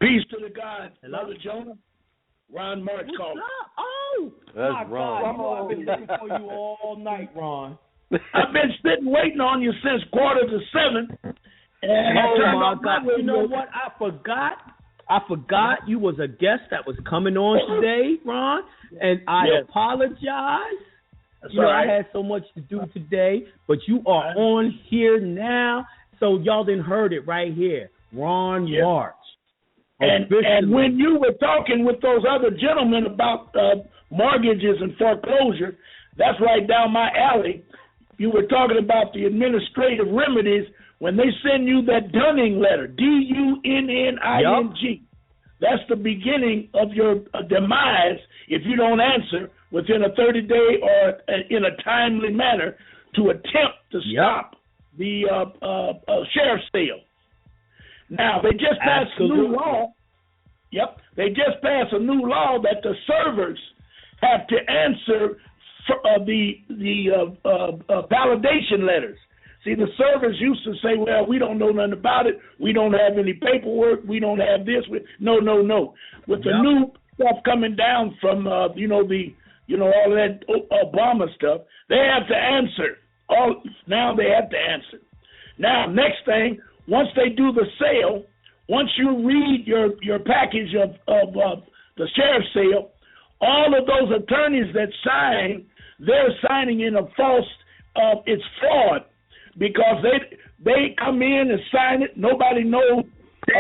Peace to the God, Hello? Brother Jonah. Ron March calling. Oh, that's my Ron. God. You know I've been looking for you all night, Ron. I've been sitting waiting on you since 6:45. And Oh, my God. You know what? I forgot you was a guest that was coming on today, Ron, and I apologize. That's I had so much to do today, but you are on here now, so y'all done heard it right here. Ron March. And when you were talking with those other gentlemen about mortgages and foreclosure, that's right down my alley. You were talking about the administrative remedies when they send you that Dunning letter, Dunning. Yep. That's the beginning of your demise if you don't answer within a 30-day or in a timely manner to attempt to stop the sheriff's sale. Now, they just passed a new law. Yep. They just passed a new law that the servers have to answer the validation letters. See, the servers used to say, well, we don't know nothing about it. We don't have any paperwork. We don't have this. No. With the new stuff coming down from, all of that Obama stuff, they have to answer. Now they have to answer. Now, next thing, once they do the sale, once you read your package of the sheriff's sale, all of those attorneys that sign, they're signing in a false, it's fraud, because they come in and sign it. Nobody knows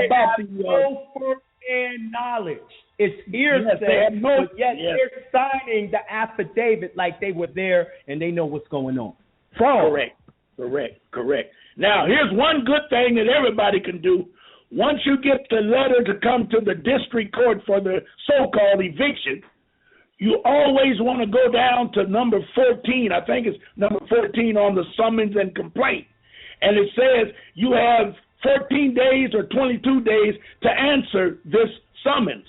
about the no first-hand knowledge. It's hearsay, but yet they're signing the affidavit like they were there and they know what's going on. Fraud. Correct. Now, here's one good thing that everybody can do. Once you get the letter to come to the district court for the so-called eviction, you always want to go down to number 14. I think it's number 14 on the summons and complaint. And it says you have 14 days or 22 days to answer this summons.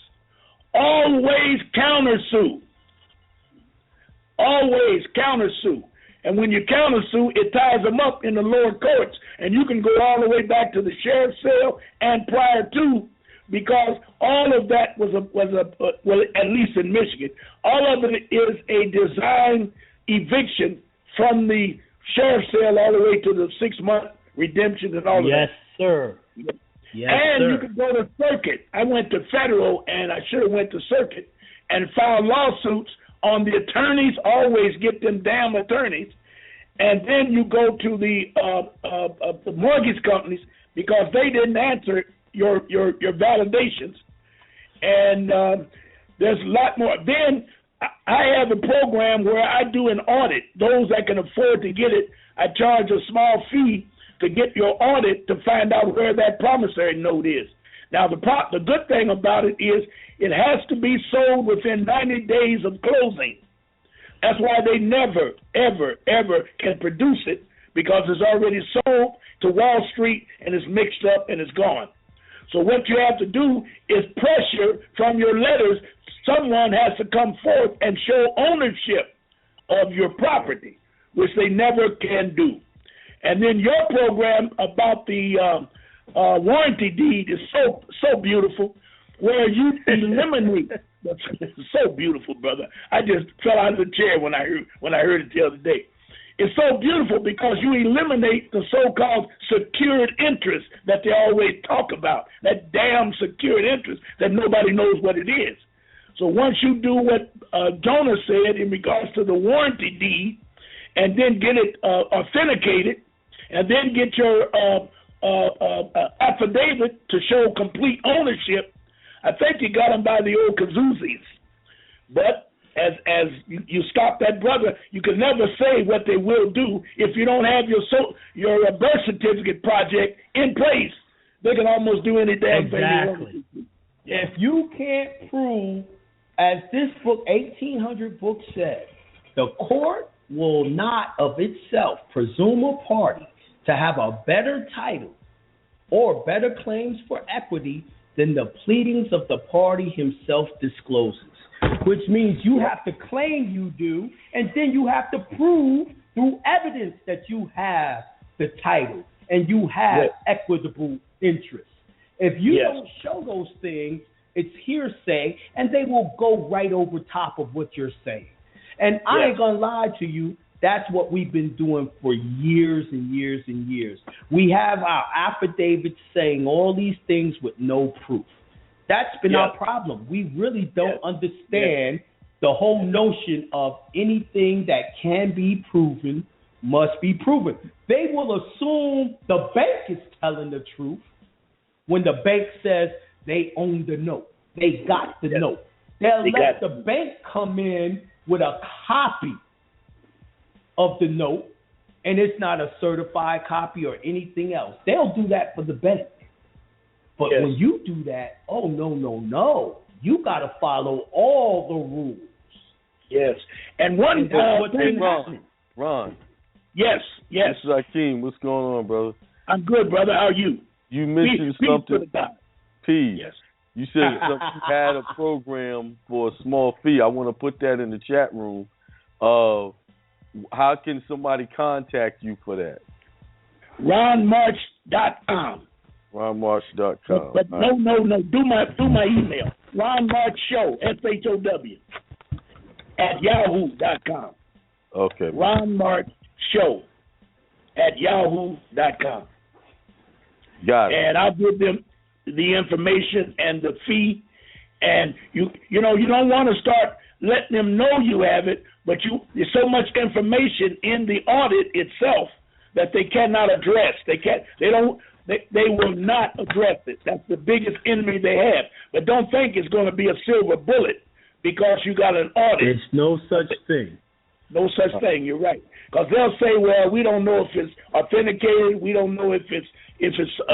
Always countersue. Always countersue. And when you countersue, it ties them up in the lower courts. And you can go all the way back to the sheriff's sale and prior to, because all of that was at least in Michigan, all of it is a design eviction from the sheriff's sale all the way to the 6-month redemption and all of that. Yes, sir. You can go to circuit. I went to federal, and I should have went to circuit and filed lawsuits on the attorneys. Always get them damn attorneys. And then you go to the mortgage companies because they didn't answer your validations. And there's a lot more. Then I have a program where I do an audit. Those that can afford to get it, I charge a small fee to get your audit to find out where that promissory note is. Now, the good thing about it is it has to be sold within 90 days of closing. That's why they never, ever can produce it, because it's already sold to Wall Street and it's mixed up and it's gone. So what you have to do is pressure from your letters. Someone has to come forth and show ownership of your property, which they never can do. And then your program about the warranty deed is so beautiful, where you eliminate. It's so beautiful, brother. I just fell out of the chair when I heard it the other day. It's so beautiful because you eliminate the so-called secured interest that they always talk about, that damn secured interest that nobody knows what it is. So once you do what Jonah said in regards to the warranty deed, and then get it authenticated, and then get your affidavit to show complete ownership, I think you got them by the old kazoozies. But as you stop that brother, you can never say what they will do if you don't have your birth certificate project in place. They can almost do any damn thing they want to do. If you can't prove, as this book, 1800 book said, the court will not of itself presume a party to have a better title or better claims for equity than the pleadings of the party himself discloses, which means you have to claim you do, and then you have to prove through evidence that you have the title and you have equitable interest. If you don't show those things, it's hearsay, and they will go right over top of what you're saying. And I ain't going to lie to you, that's what we've been doing for years and years and years. We have our affidavits saying all these things with no proof. That's been our problem. We really don't understand the whole notion of anything that can be proven must be proven. They will assume the bank is telling the truth when the bank says they own the note. They got the note. They'll let the bank come in with a copy of the note, and it's not a certified copy or anything else. They'll do that for the bank. But when you do that, oh, no. You got to follow all the rules. Yes. And one thing, Ron. Yes. This is Akeem. What's going on, brother? I'm good, brother. How are you? You mentioned something. P. Yes. You said you had a program for a small fee. I want to put that in the chat room. How can somebody contact you for that? RonMarch.com. RonMarch.com. But no. Do my email. RonMarchShow, SHOW, @yahoo.com. Okay. RonMarchShow @yahoo.com. Got it. And I'll give them the information and the fee. And you don't want to start letting them know you have it, but there's so much information in the audit itself that they cannot address. They will not address it. That's the biggest enemy they have. But don't think it's going to be a silver bullet because you got an audit. There's no such thing. No such thing. You're right. Because they'll say, well, we don't know if it's authenticated. We don't know if it's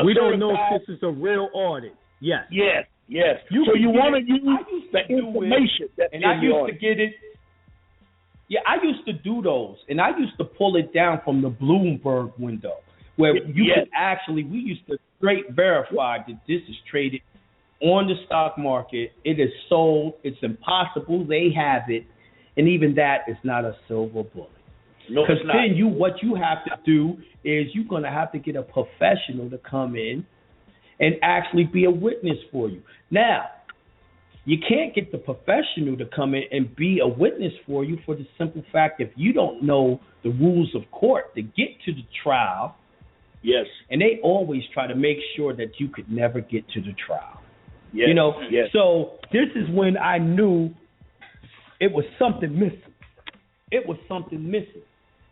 we don't know if this is a real audit. Yes. Yes. So you want to use the information that's in the audit. I used to get it. Yeah, I used to do those, and I used to pull it down from the Bloomberg window, where you could actually, we used to straight verify that this is traded on the stock market. It is sold. It's impossible. They have it, and even that is not a silver bullet. Because then what you have to do is you're going to have to get a professional to come in and actually be a witness for you. Now, you can't get the professional to come in and be a witness for you for the simple fact if you don't know the rules of court to get to the trial. Yes. And they always try to make sure that you could never get to the trial. Yes. Yes. So this is when I knew it was something missing.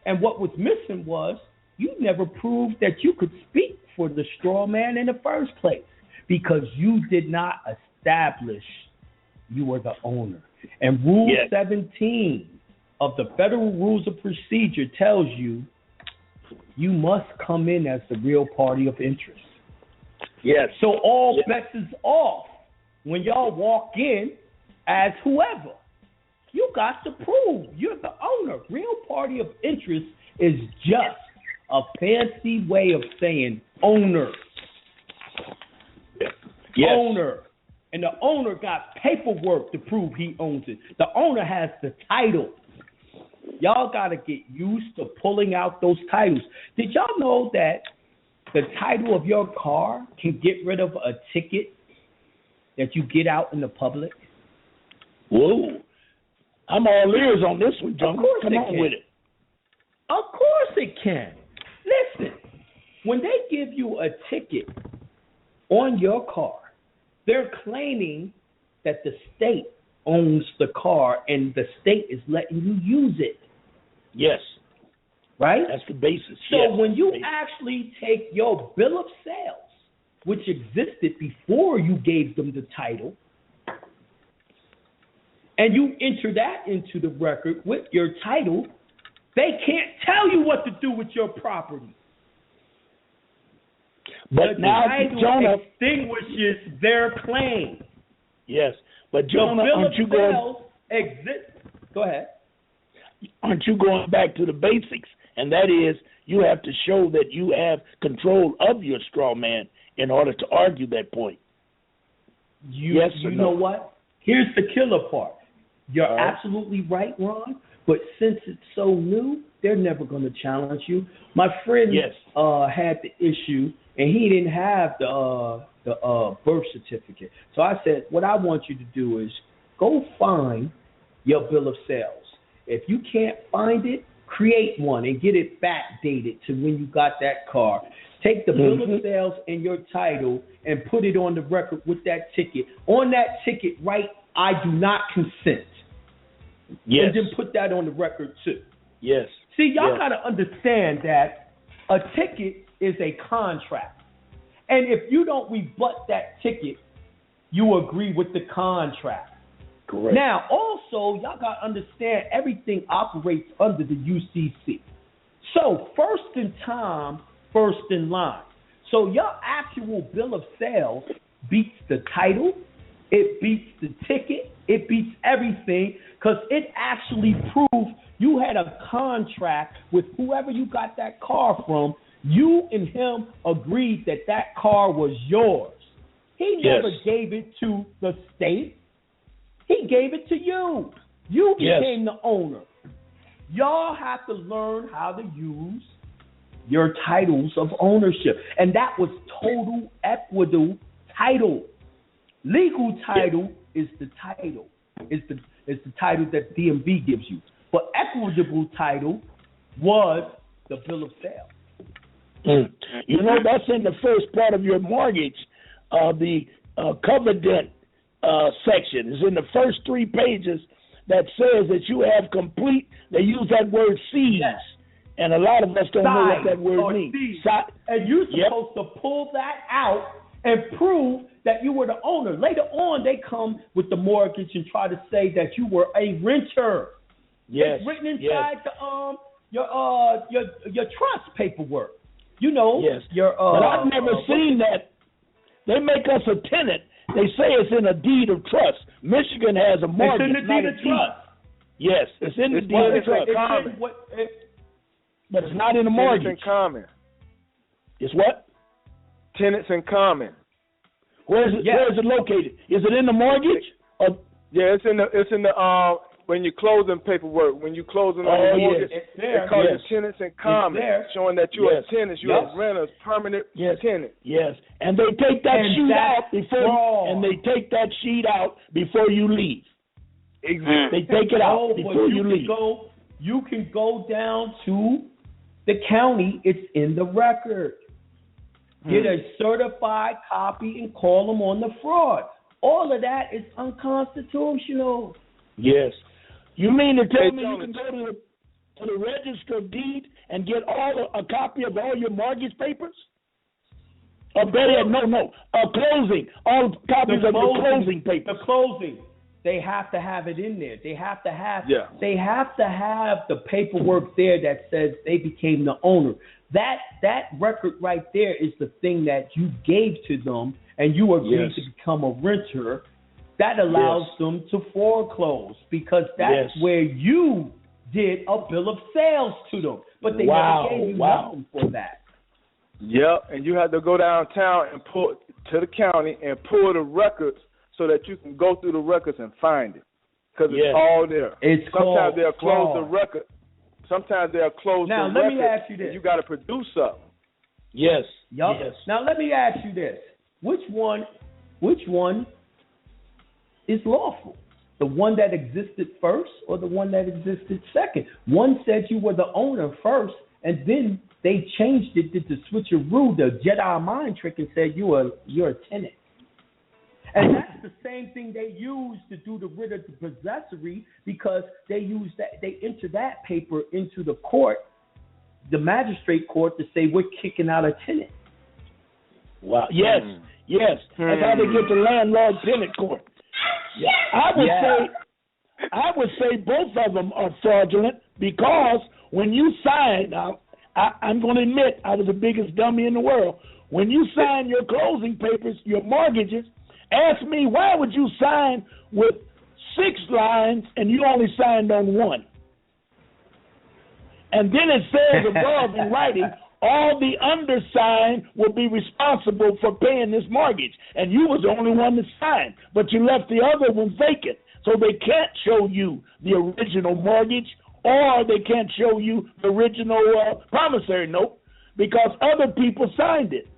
And what was missing was you never proved that you could speak for the straw man in the first place because you did not establish you were the owner. And Rule 17 of the Federal Rules of Procedure tells you must come in as the real party of interest. Yes. So all bets is off when y'all walk in as whoever. You got to prove you're the owner. Real party of interest is just a fancy way of saying owner. Yes. Owner. And the owner got paperwork to prove he owns it. The owner has the title. Y'all got to get used to pulling out those titles. Did y'all know that the title of your car can get rid of a ticket that you get out in the public? Whoa. I'm all ears on this one, Jonah. Come on with it. Of course it can. Listen, when they give you a ticket on your car, they're claiming that the state owns the car and the state is letting you use it. Yes. Right? That's the basis. So when you actually take your bill of sales, which existed before you gave them the title, and you enter that into the record with your title, they can't tell you what to do with your property. But the now title Jonah extinguishes their claim. Yes, but Jonah, aren't you going? Go ahead. Aren't you going back to the basics? And that is, you have to show that you have control of your straw man in order to argue that point. You know what? Here's the killer part. You're absolutely right, Ron. But since it's so new, they're never going to challenge you. My friend had the issue, and he didn't have the birth certificate. So I said, what I want you to do is go find your bill of sales. If you can't find it, create one and get it backdated to when you got that car. Take the bill of sales and your title and put it on the record with that ticket. On that ticket, write, I do not consent. Yes. And then put that on the record too. Yes. See, y'all got to understand that a ticket is a contract. And if you don't rebut that ticket, you agree with the contract. Correct. Now, also, y'all got to understand everything operates under the UCC. So, first in time, first in line. So, your actual bill of sales beats the title, it beats the ticket, it beats everything, because it actually proves you had a contract with whoever you got that car from. You and him agreed that that car was yours. He never gave it to the state. He gave it to you. You became the owner. Y'all have to learn how to use your titles of ownership. And that was total equitable title. Legal title is the title. Is the title that DMV gives you. But equitable title was the bill of sale. You know, that's in the first part of your mortgage, the covenant section. It's in the first 3 pages that says that you have complete, they use that word seize. Yes. And a lot of us don't know what that word means. And you're supposed to pull that out and prove that you were the owner. Later on, they come with the mortgage and try to say that you were a renter. Yes. It's written inside your trust paperwork. You know. Yes. But I've never seen that. They make us a tenant. They say it's in a deed of trust. Michigan has a mortgage. It's in the deed of trust. Yes, it's in the deed of trust. But it's not in the mortgage. Tenants in common. It's what? Tenants in common. Where is it? Yes. Where is it located? Is it in the mortgage? Yeah, it's in the when you're closing paperwork, when you're closing on the mortgage, it's there. They call you tenants in common, showing that you're a tenant, you're a renter, permanent tenant. Yes, and they take that sheet out before you leave. Exactly. They take it out before you leave. You can go down to the county. It's in the record. Get a certified copy and call them on the fraud. All of that is unconstitutional. Yes. You mean to tell me you can go to the Register of Deed and get a copy of all your mortgage papers? Or better, closing. All copies of the closing papers. The closing. They have to have it in there. They have to have the paperwork there that says they became the owner. That record right there is the thing that you gave to them, and you agreed to become a renter. That allows them to foreclose because that's where you did a bill of sales to them. But they never gave you nothing for that. Yep, and you had to go downtown and pull to the county and pull the records so that you can go through the records and find it because it's all there. Sometimes they'll close the record. Sometimes they'll close the record. Now, let me ask you this. You got to produce something. Yes. Yep. Yes. Now, let me ask you this. Which one is lawful? The one that existed first or the one that existed second? One said you were the owner first, and then they changed it, did the switcheroo, the Jedi mind trick, and said you're a tenant. And that's the same thing they used to do the writ of the possessory because they enter that paper into the court, the magistrate court, to say we're kicking out a tenant. Wow. Yes. Yes. That's how they get the landlord-tenant court. I would say both of them are fraudulent because when you sign, I'm going to admit I was the biggest dummy in the world. When you sign your closing papers, your mortgages, ask me, why would you sign with 6 lines and you only signed on 1? And then it says above in writing, all the undersigned will be responsible for paying this mortgage. And you was the only one that signed, but you left the other one vacant. So they can't show you the original mortgage or they can't show you the original promissory note because other people signed it.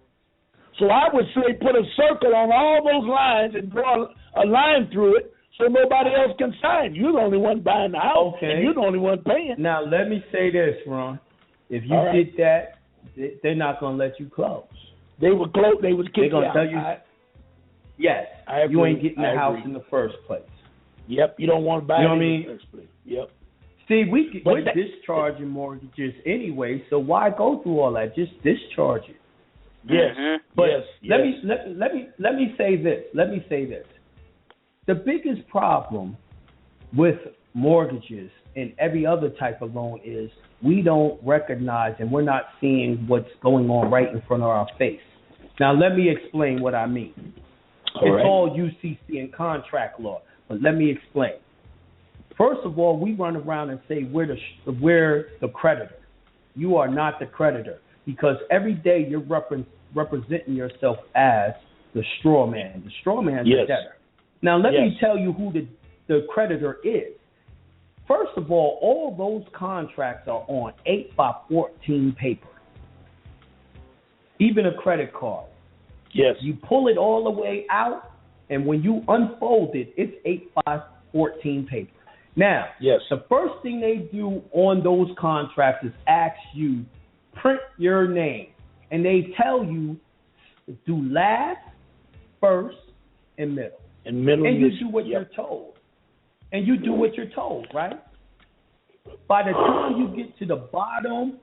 So I would say put a circle on all those lines and draw a line through it so nobody else can sign. You're the only one buying the house, and you're the only one paying. Now, let me say this, Ron. If you did that, they're not going to let you close. They would close. They would kick you out. They're going to tell you, yes, you ain't getting the house in the first place. Yep, you don't want to buy it in the first place. Yep. See, we're discharging mortgages anyway, so why go through all that? Just discharge it. Yes, but let me say this. The biggest problem with mortgages and every other type of loan is we don't recognize and we're not seeing what's going on right in front of our face. Now, let me explain what I mean. All UCC and contract law, but let me explain. First of all, we run around and say we're the creditor. You are not the creditor, because every day you're representing yourself as the straw man. The straw man is the debtor. Now, let me tell you who the creditor is. First of all those contracts are on 8x14 paper, even a credit card. Yes. You pull it all the way out, and when you unfold it, it's 8x14 paper. Now, the first thing they do on those contracts is ask you, print your name. And they tell you, do last, first, and middle. And you do what you're told. And you do what you're told, right? By the time you get to the bottom,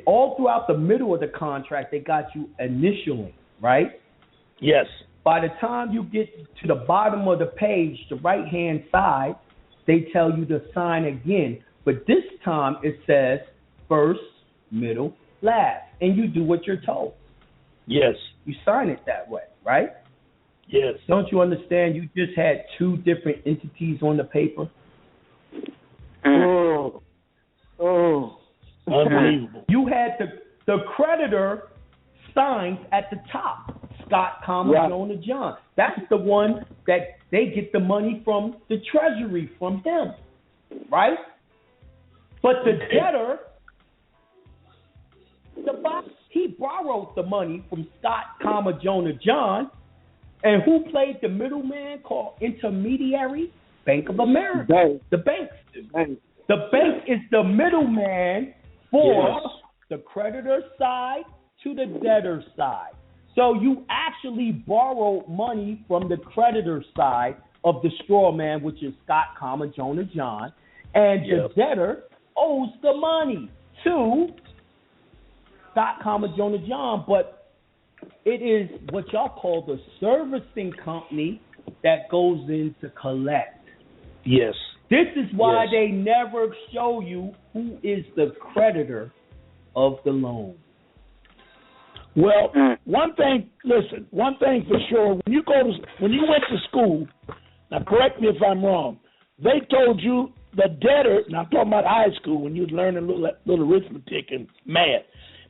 all throughout the middle of the contract, they got you initialing, right? Yes. By the time you get to the bottom of the page, the right-hand side, they tell you to sign again. But this time it says first, middle, last. And you do what you're told. Yes. You sign it that way, right? Yes. Don't you understand? You just had two different entities on the paper. Unbelievable. You had the creditor signed at the top, Scott, Jonah, John. That's the one that they get the money from the Treasury, from him, right? But the debtor, he borrowed the money from Scott, Jonah, John, and who played the middleman called intermediary? Bank of America. The bank is the middleman for the creditor side to the debtor side. So you actually borrowed money from the creditor side of the straw man, which is Scott, Jonah, John, and the debtor owes the money to Scott, Jonah, John, but it is what y'all call the servicing company that goes in to collect. Yes. This is why they never show you who is the creditor of the loan. Well, one thing for sure, when you went to school, now correct me if I'm wrong, they told you the debtor, now I'm talking about high school when you was learning little arithmetic and math,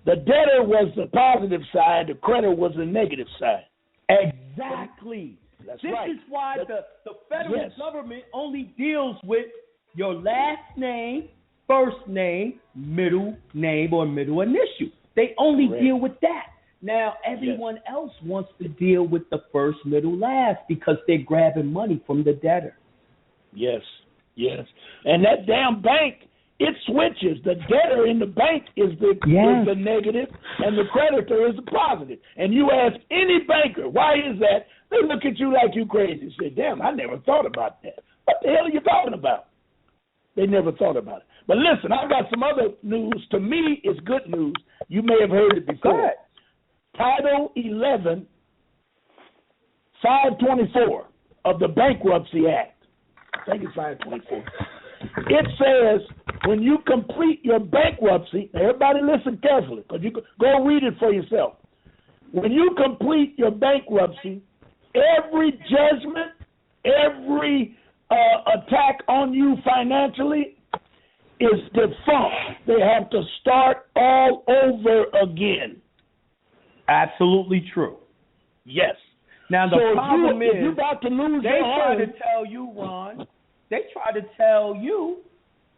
the debtor was the positive side, the creditor was the negative side. Exactly. This is why the federal government only deals with your last name, first name, middle name, or middle initial. They only deal with that. Now, everyone else wants to deal with the first, middle, last because they're grabbing money from the debtor. Yes. And that damn bank, it switches. The debtor in the bank is the negative, and the creditor is the positive. And you ask any banker, why is that? They look at you like you crazy and say, damn, I never thought about that. What the hell are you talking about? They never thought about it. But listen, I've got some other news. To me, it's good news. You may have heard it before. Go ahead. Title 11, 524 of the Bankruptcy Act. I think it's 524. It says when you complete your bankruptcy, now everybody listen carefully because you can go read it for yourself. When you complete your bankruptcy, every judgment, every attack on you financially is defunct. They have to start all over again. Absolutely true. Yes. Now the problem is, you're about to lose they try to tell you, Ron. They try to tell you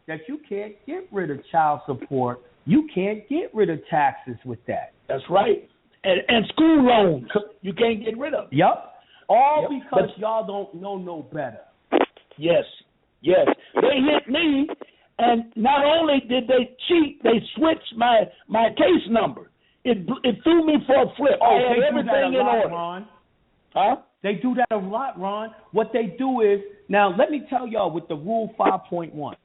that you can't get rid of child support. You can't get rid of taxes with that. That's right. and school loans you can't get rid of. Yep. All because y'all don't know no better. Yes. They hit me, and not only did they cheat, they switched my case number. It threw me for a flip. I had everything in order. Ron. Huh? They do that a lot, Ron. What they do is, now let me tell y'all with the Rule 5.1.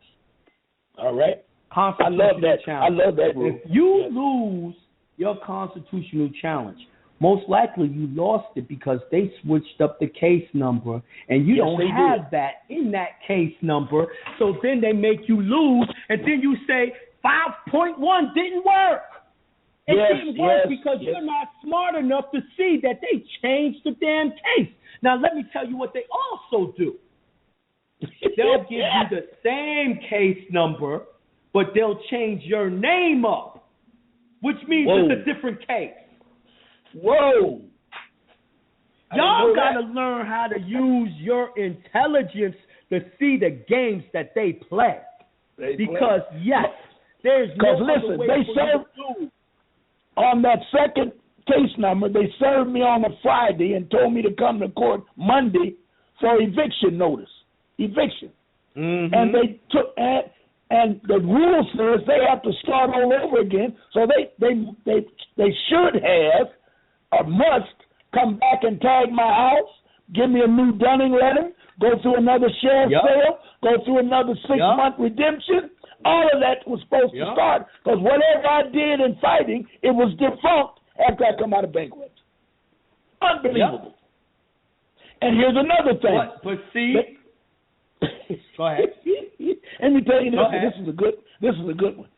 All right. I love that. Challenge. I love that rule. If you lose your constitutional challenge, most likely you lost it because they switched up the case number, and you don't have that in that case number. So then they make you lose, and then you say 5.1 didn't work. It didn't work because you're not smart enough to see that they changed the damn case. Now let me tell you what they also do. They'll give you the same case number, but they'll change your name up, which means it's a different case. Whoa. Y'all got to learn how to use your intelligence to see the games that they play. Because, there's no other way they serve on that second case number, they served me on a Friday and told me to come to court Monday for eviction notice. Eviction. Mm-hmm. And they took and the rule says they have to start all over again. So they should have or must come back and tag my house, give me a new dunning letter, go through another sheriff's sale, go through another 6-month redemption. All of that was supposed to start because whatever I did in fighting, it was defunct after I come out of bankruptcy. Unbelievable. And here's another thing. But see, go ahead. Let me tell you this. This is a good one.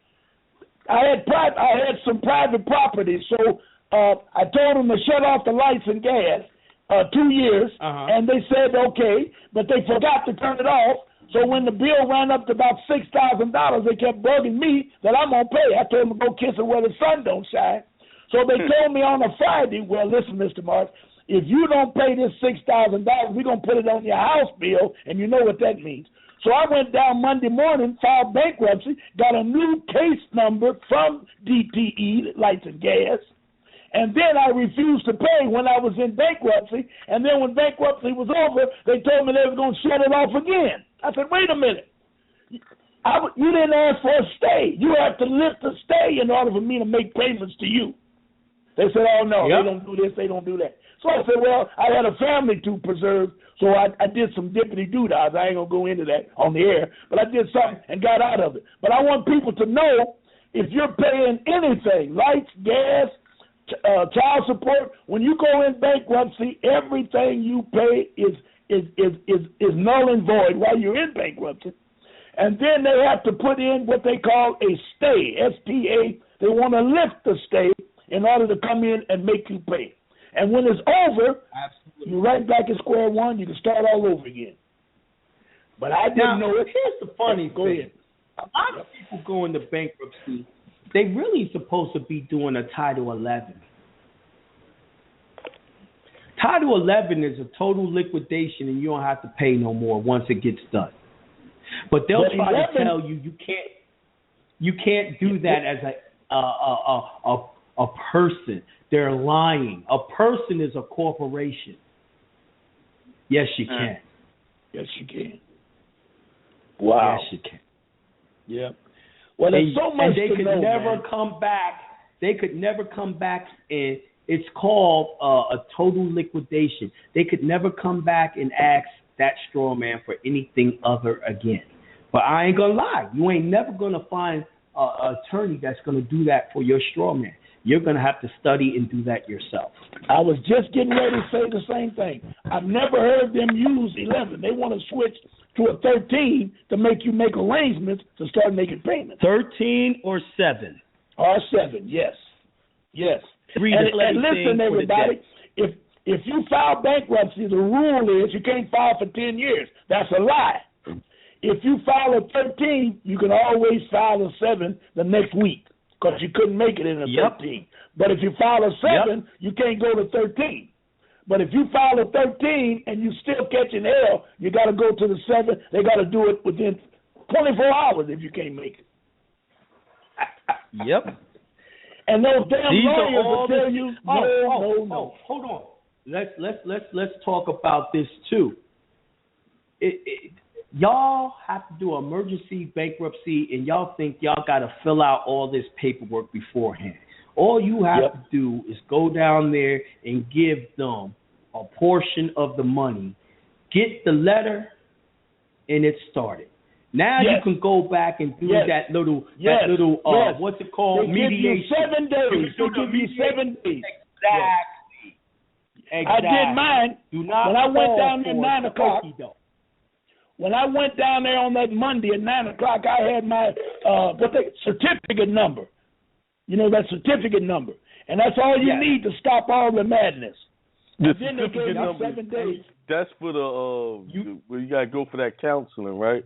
I had some private property, so I told them to shut off the lights and gas 2 years, and they said okay, but they forgot to turn it off. So when the bill ran up to about $6,000, they kept bugging me that I'm gonna pay. I told them to go kiss it where the sun don't shine. So they told me on a Friday, well, listen, Mr. Marks, if you don't pay this $6,000, we're gonna put it on your house bill, and you know what that means. So I went down Monday morning, filed bankruptcy, got a new case number from DTE, Lights and Gas, and then I refused to pay when I was in bankruptcy, and then when bankruptcy was over, they told me they were going to shut it off again. I said, wait a minute. You didn't ask for a stay. You have to lift the stay in order for me to make payments to you. They said, oh, no, they don't do this, they don't do that. So I said, well, I had a family to preserve, so I did some dippity-doo-dahs. I ain't going to go into that on the air, but I did something and got out of it. But I want people to know if you're paying anything, lights, gas, child support, when you go in bankruptcy, everything you pay is null and void while you're in bankruptcy. And then they have to put in what they call a stay, S-T-A. They want to lift the stay in order to come in and make you pay. And when it's over, you're right back at square one. You can start all over again. But I didn't know it. Here's the funny thing. Go ahead. A lot of people go into bankruptcy. They really supposed to be doing a Title 11. Title 11 is a total liquidation, and you don't have to pay no more once it gets done. But they'll try to tell you you can't do that as a person. They're lying. A person is a corporation. Yes, you can. Yes, you can. Wow. Yes, you can. Yeah. Well, there's so much they could never come back. They could never come back, and it's called a total liquidation. They could never come back and ask that straw man for anything other again. But I ain't gonna lie, you ain't never gonna find an attorney that's gonna do that for your straw man. You're gonna have to study and do that yourself. I was just getting ready to say the same thing. I've never heard them use 11. They want to switch to a 13 to make you make arrangements to start making payments. 13 or 7? Or 7, yes. Yes. And listen, everybody, if you file bankruptcy, the rule is you can't file for 10 years. That's a lie. If you file a 13, you can always file a 7 the next week because you couldn't make it in a 13. But if you file a 7, you can't go to 13. But if you file a 13 and you still catching hell, you got to go to the 7. They got to do it within 24 hours if you can't make it. Yep. And those damn lawyers will tell you, no. Hold on. Let's talk about this too. Y'all have to do emergency bankruptcy, and y'all think y'all got to fill out all this paperwork beforehand. All you have to do is go down there and give them a portion of the money, get the letter, and it started. Now you can go back and do that little what's it called? They mediation. Give you 7 days. They give you 7 days. Exactly. I did mine when I went down there at 9 o'clock. When I went down there on that Monday at 9 o'clock, I had my certificate number. You know, that certificate number. And that's all you need to stop all the madness. The then they gave you 7 days. That's for where you got to go for that counseling, right?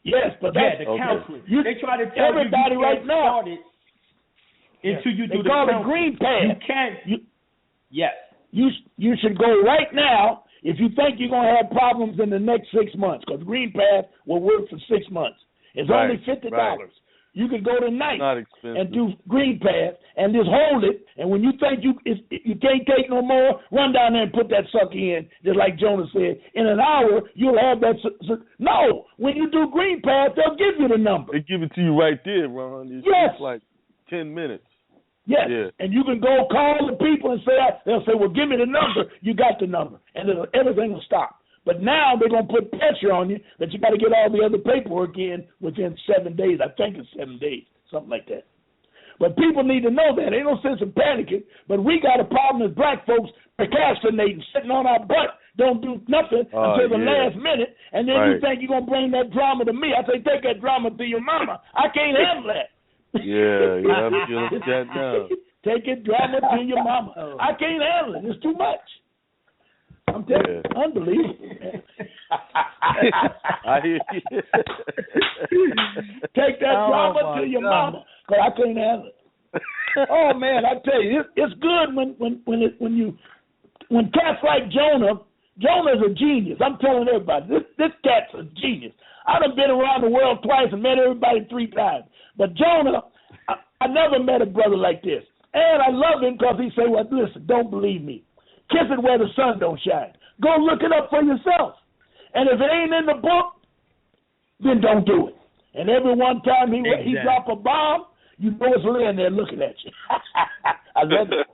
Yes, but that's the counseling. They try to tell everybody right now. Until you do they call it green pass. You can't. You should go right now if you think you're going to have problems in the next 6 months, because green pass will work for 6 months. It's only $50. Right. You can go tonight and do green pass and just hold it. And when you think you can't take no more, run down there and put that sucker in, just like Jonah said. In an hour, you'll have that. No, when you do green pass, they'll give you the number. They give it to you right there, Ron. It's like 10 minutes. Yes, and you can go call the people and they'll say, well, give me the number. You got the number, and everything will stop. But now they're going to put pressure on you that you got to get all the other paperwork in within 7 days. I think it's 7 days, something like that. But people need to know that. Ain't no sense in panicking. But we got a problem as black folks procrastinating, sitting on our butt, don't do nothing until the last minute, and then you think you're going to bring that drama to me. I say, take that drama to your mama. I can't handle that. Yeah, you have to get that down. Take it, drama to your mama. I can't handle it. It's too much. I'm telling you, unbelievable. I hear you. Take that drama to your mama, because I can't handle it. Oh man, I tell you, it's good when cats like Jonah's a genius. I'm telling everybody, this cat's a genius. I done been around the world twice and met everybody 3 times. But Jonah, I never met a brother like this. And I love him because he say, well, listen, don't believe me. Kiss it where the sun don't shine. Go look it up for yourself. And if it ain't in the book, then don't do it. And every one time he drop a bomb, you know it's laying there looking at you. I love it.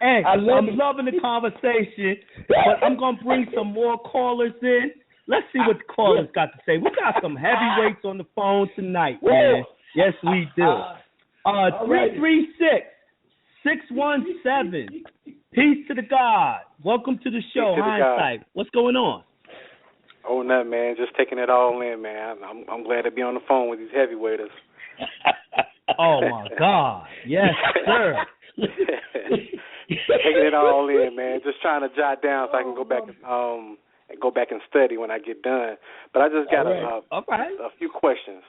Hey, I'm loving the conversation, but I'm going to bring some more callers in. Let's see what the callers got to say. We got some heavyweights on the phone tonight, man. Yes, we do. 336-617. Peace to the God. Welcome to the show, Hindsight. What's going on? Oh, nothing, man. Just taking it all in, man. I'm glad to be on the phone with these heavyweighters. Oh, my God. Yes, sir. Taking it all in, man. Just trying to jot down so I can go back and study when I get done. But I just got a few questions.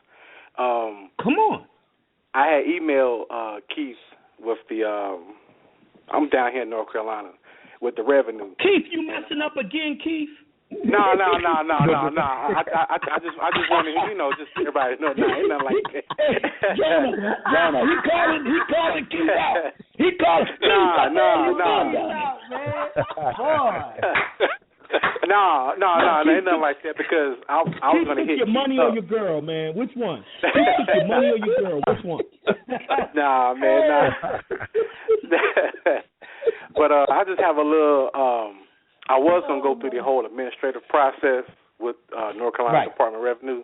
Come on. I had emailed Keith with the I'm down here in North Carolina with the revenue. Keith, you messing up again, Keith? No. I just wanted to, just everybody know. No, ain't nothing like that. Jonah, he calling Keith out. He calling Keith out. No. No, ain't nothing like that because I was going to hit your money or your girl, man. Which one? Keep your money or your girl. Which one? Nah, man, nah. But I just have a little. I was going to go through the whole administrative process with North Carolina Department of Revenue,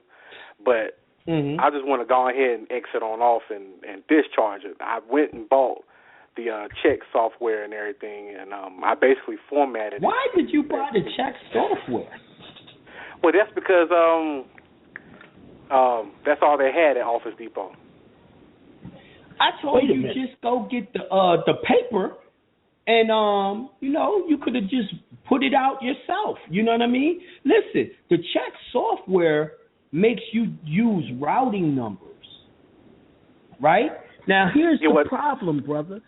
but I just want to go ahead and exit on off and discharge it. I went and bought the check software and everything, and I basically formatted it. Why did you buy the check software? Well, that's because that's all they had at Office Depot. I told you just go get the paper, and you could have just put it out yourself. You know what I mean? Listen, the check software makes you use routing numbers, right? Now here's the problem, brother.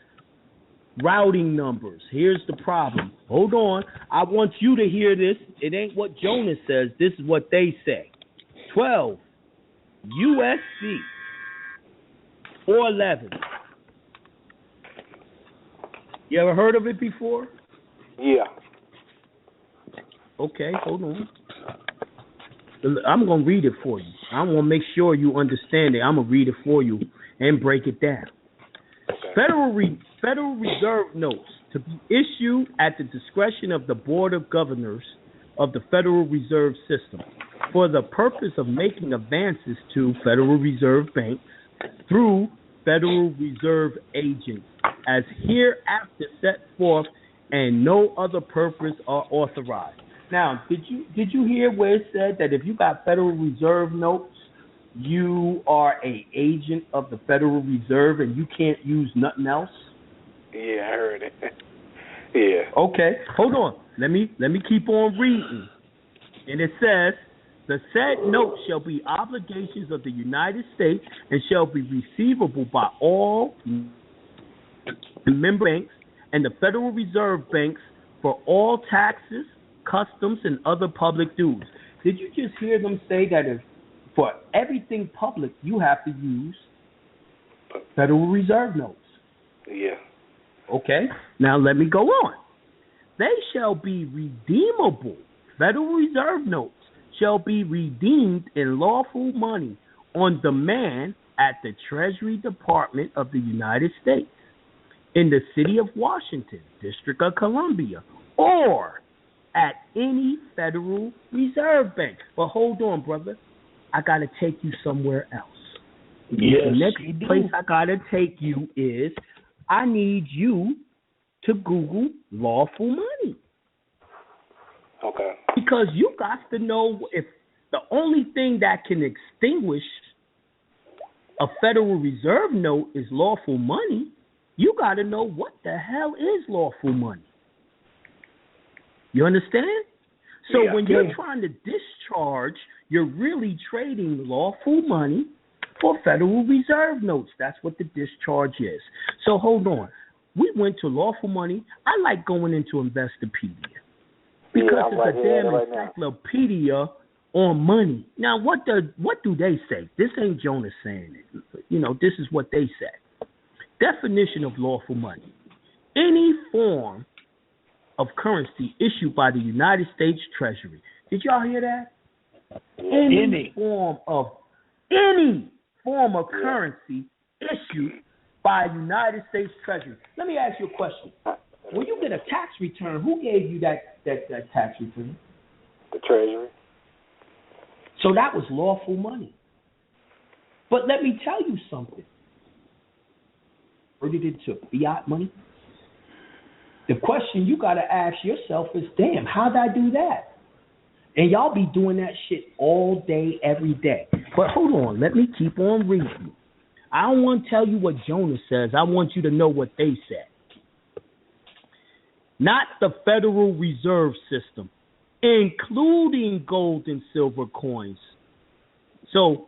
Routing numbers. Here's the problem. Hold on. I want you to hear this. It ain't what Jonah says. This is what they say. 12 USC or 11. You ever heard of it before? Yeah. Okay, hold on. I'm going to read it for you. I want to make sure you understand it. I'm going to read it for you and break it down. Okay. Federal Reserve notes to be issued at the discretion of the Board of Governors of the Federal Reserve System for the purpose of making advances to Federal Reserve banks through Federal Reserve agents as hereafter set forth, and no other purpose are authorized. Now, did you hear where it said that if you got Federal Reserve notes, you are a agent of the Federal Reserve and you can't use nothing else? Yeah, I heard it. Yeah. Okay, hold on. Let me keep on reading. And it says, the said note shall be obligations of the United States and shall be receivable by all member banks and the Federal Reserve banks for all taxes, customs, and other public dues. Did you just hear them say that if for everything public you have to use Federal Reserve notes? Yeah. Okay, now let me go on. They shall be redeemable. Federal Reserve notes shall be redeemed in lawful money on demand at the Treasury Department of the United States, in the city of Washington, District of Columbia, or at any Federal Reserve bank. But hold on, brother. I got to take you somewhere else. Yes, the next place I got to take you is I need you to Google lawful money. Okay. Because you got to know if the only thing that can extinguish a Federal Reserve note is lawful money, you got to know what the hell is lawful money. You understand? So when you're trying to discharge, you're really trading lawful money for Federal Reserve notes. That's what the discharge is. So hold on. We went to lawful money. I like going into Investopedia because it's a damn encyclopedia on money. Now, what do they say? This ain't Jonah saying it. You know, this is what they say. Definition of lawful money: any form of currency issued by the United States Treasury. Did y'all hear that? Any form of currency issued by United States Treasury. Let me ask you a question. When you get a tax return, who gave you that tax return? The Treasury. So that was lawful money. But let me tell you something. Where did it to? Fiat money? The question you got to ask yourself is, damn, how'd I do that? And y'all be doing that shit all day, every day. But hold on, let me keep on reading. I don't want to tell you what Jonah says. I want you to know what they said. Not the Federal Reserve System, including gold and silver coins. So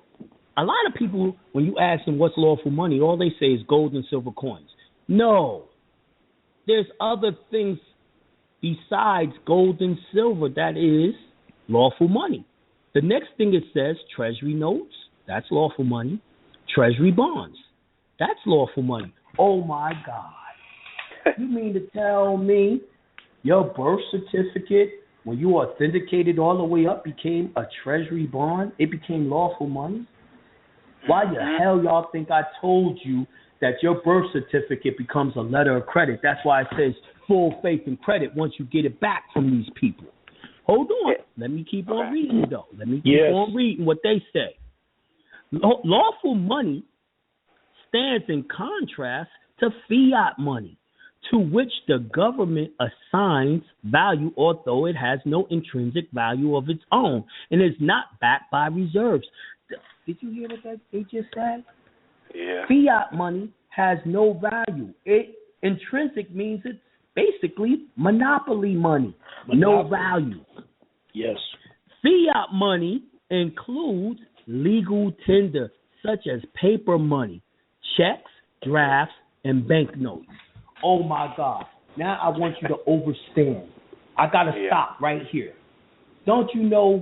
a lot of people, when you ask them what's lawful money, all they say is gold and silver coins. No. There's other things besides gold and silver that is lawful money. The next thing it says, Treasury notes, that's lawful money. Treasury bonds, that's lawful money. Oh, my God. You mean to tell me your birth certificate, when you authenticated all the way up, became a Treasury bond? It became lawful money? Why the hell y'all think I told you that your birth certificate becomes a letter of credit? That's why it says full faith and credit once you get it back from these people. Hold on. Let me keep on reading, though. Let me keep on reading what they say. Lawful money stands in contrast to fiat money, to which the government assigns value, although it has no intrinsic value of its own and is not backed by reserves. Did you hear what they just said? Yeah. Fiat money has no value. Intrinsic means it's basically monopoly money, no value. Yes. Fiat money includes legal tender, such as paper money, checks, drafts, and banknotes. Oh, my God. Now I want you to understand. I got to stop right here. Don't you know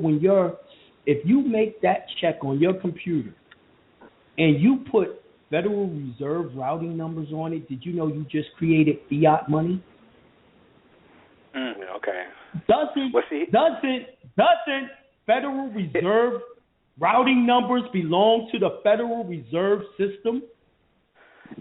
if you make that check on your computer and you put Federal Reserve routing numbers on it, did you know you just created fiat money? Okay. Doesn't Federal Reserve routing numbers belong to the Federal Reserve System?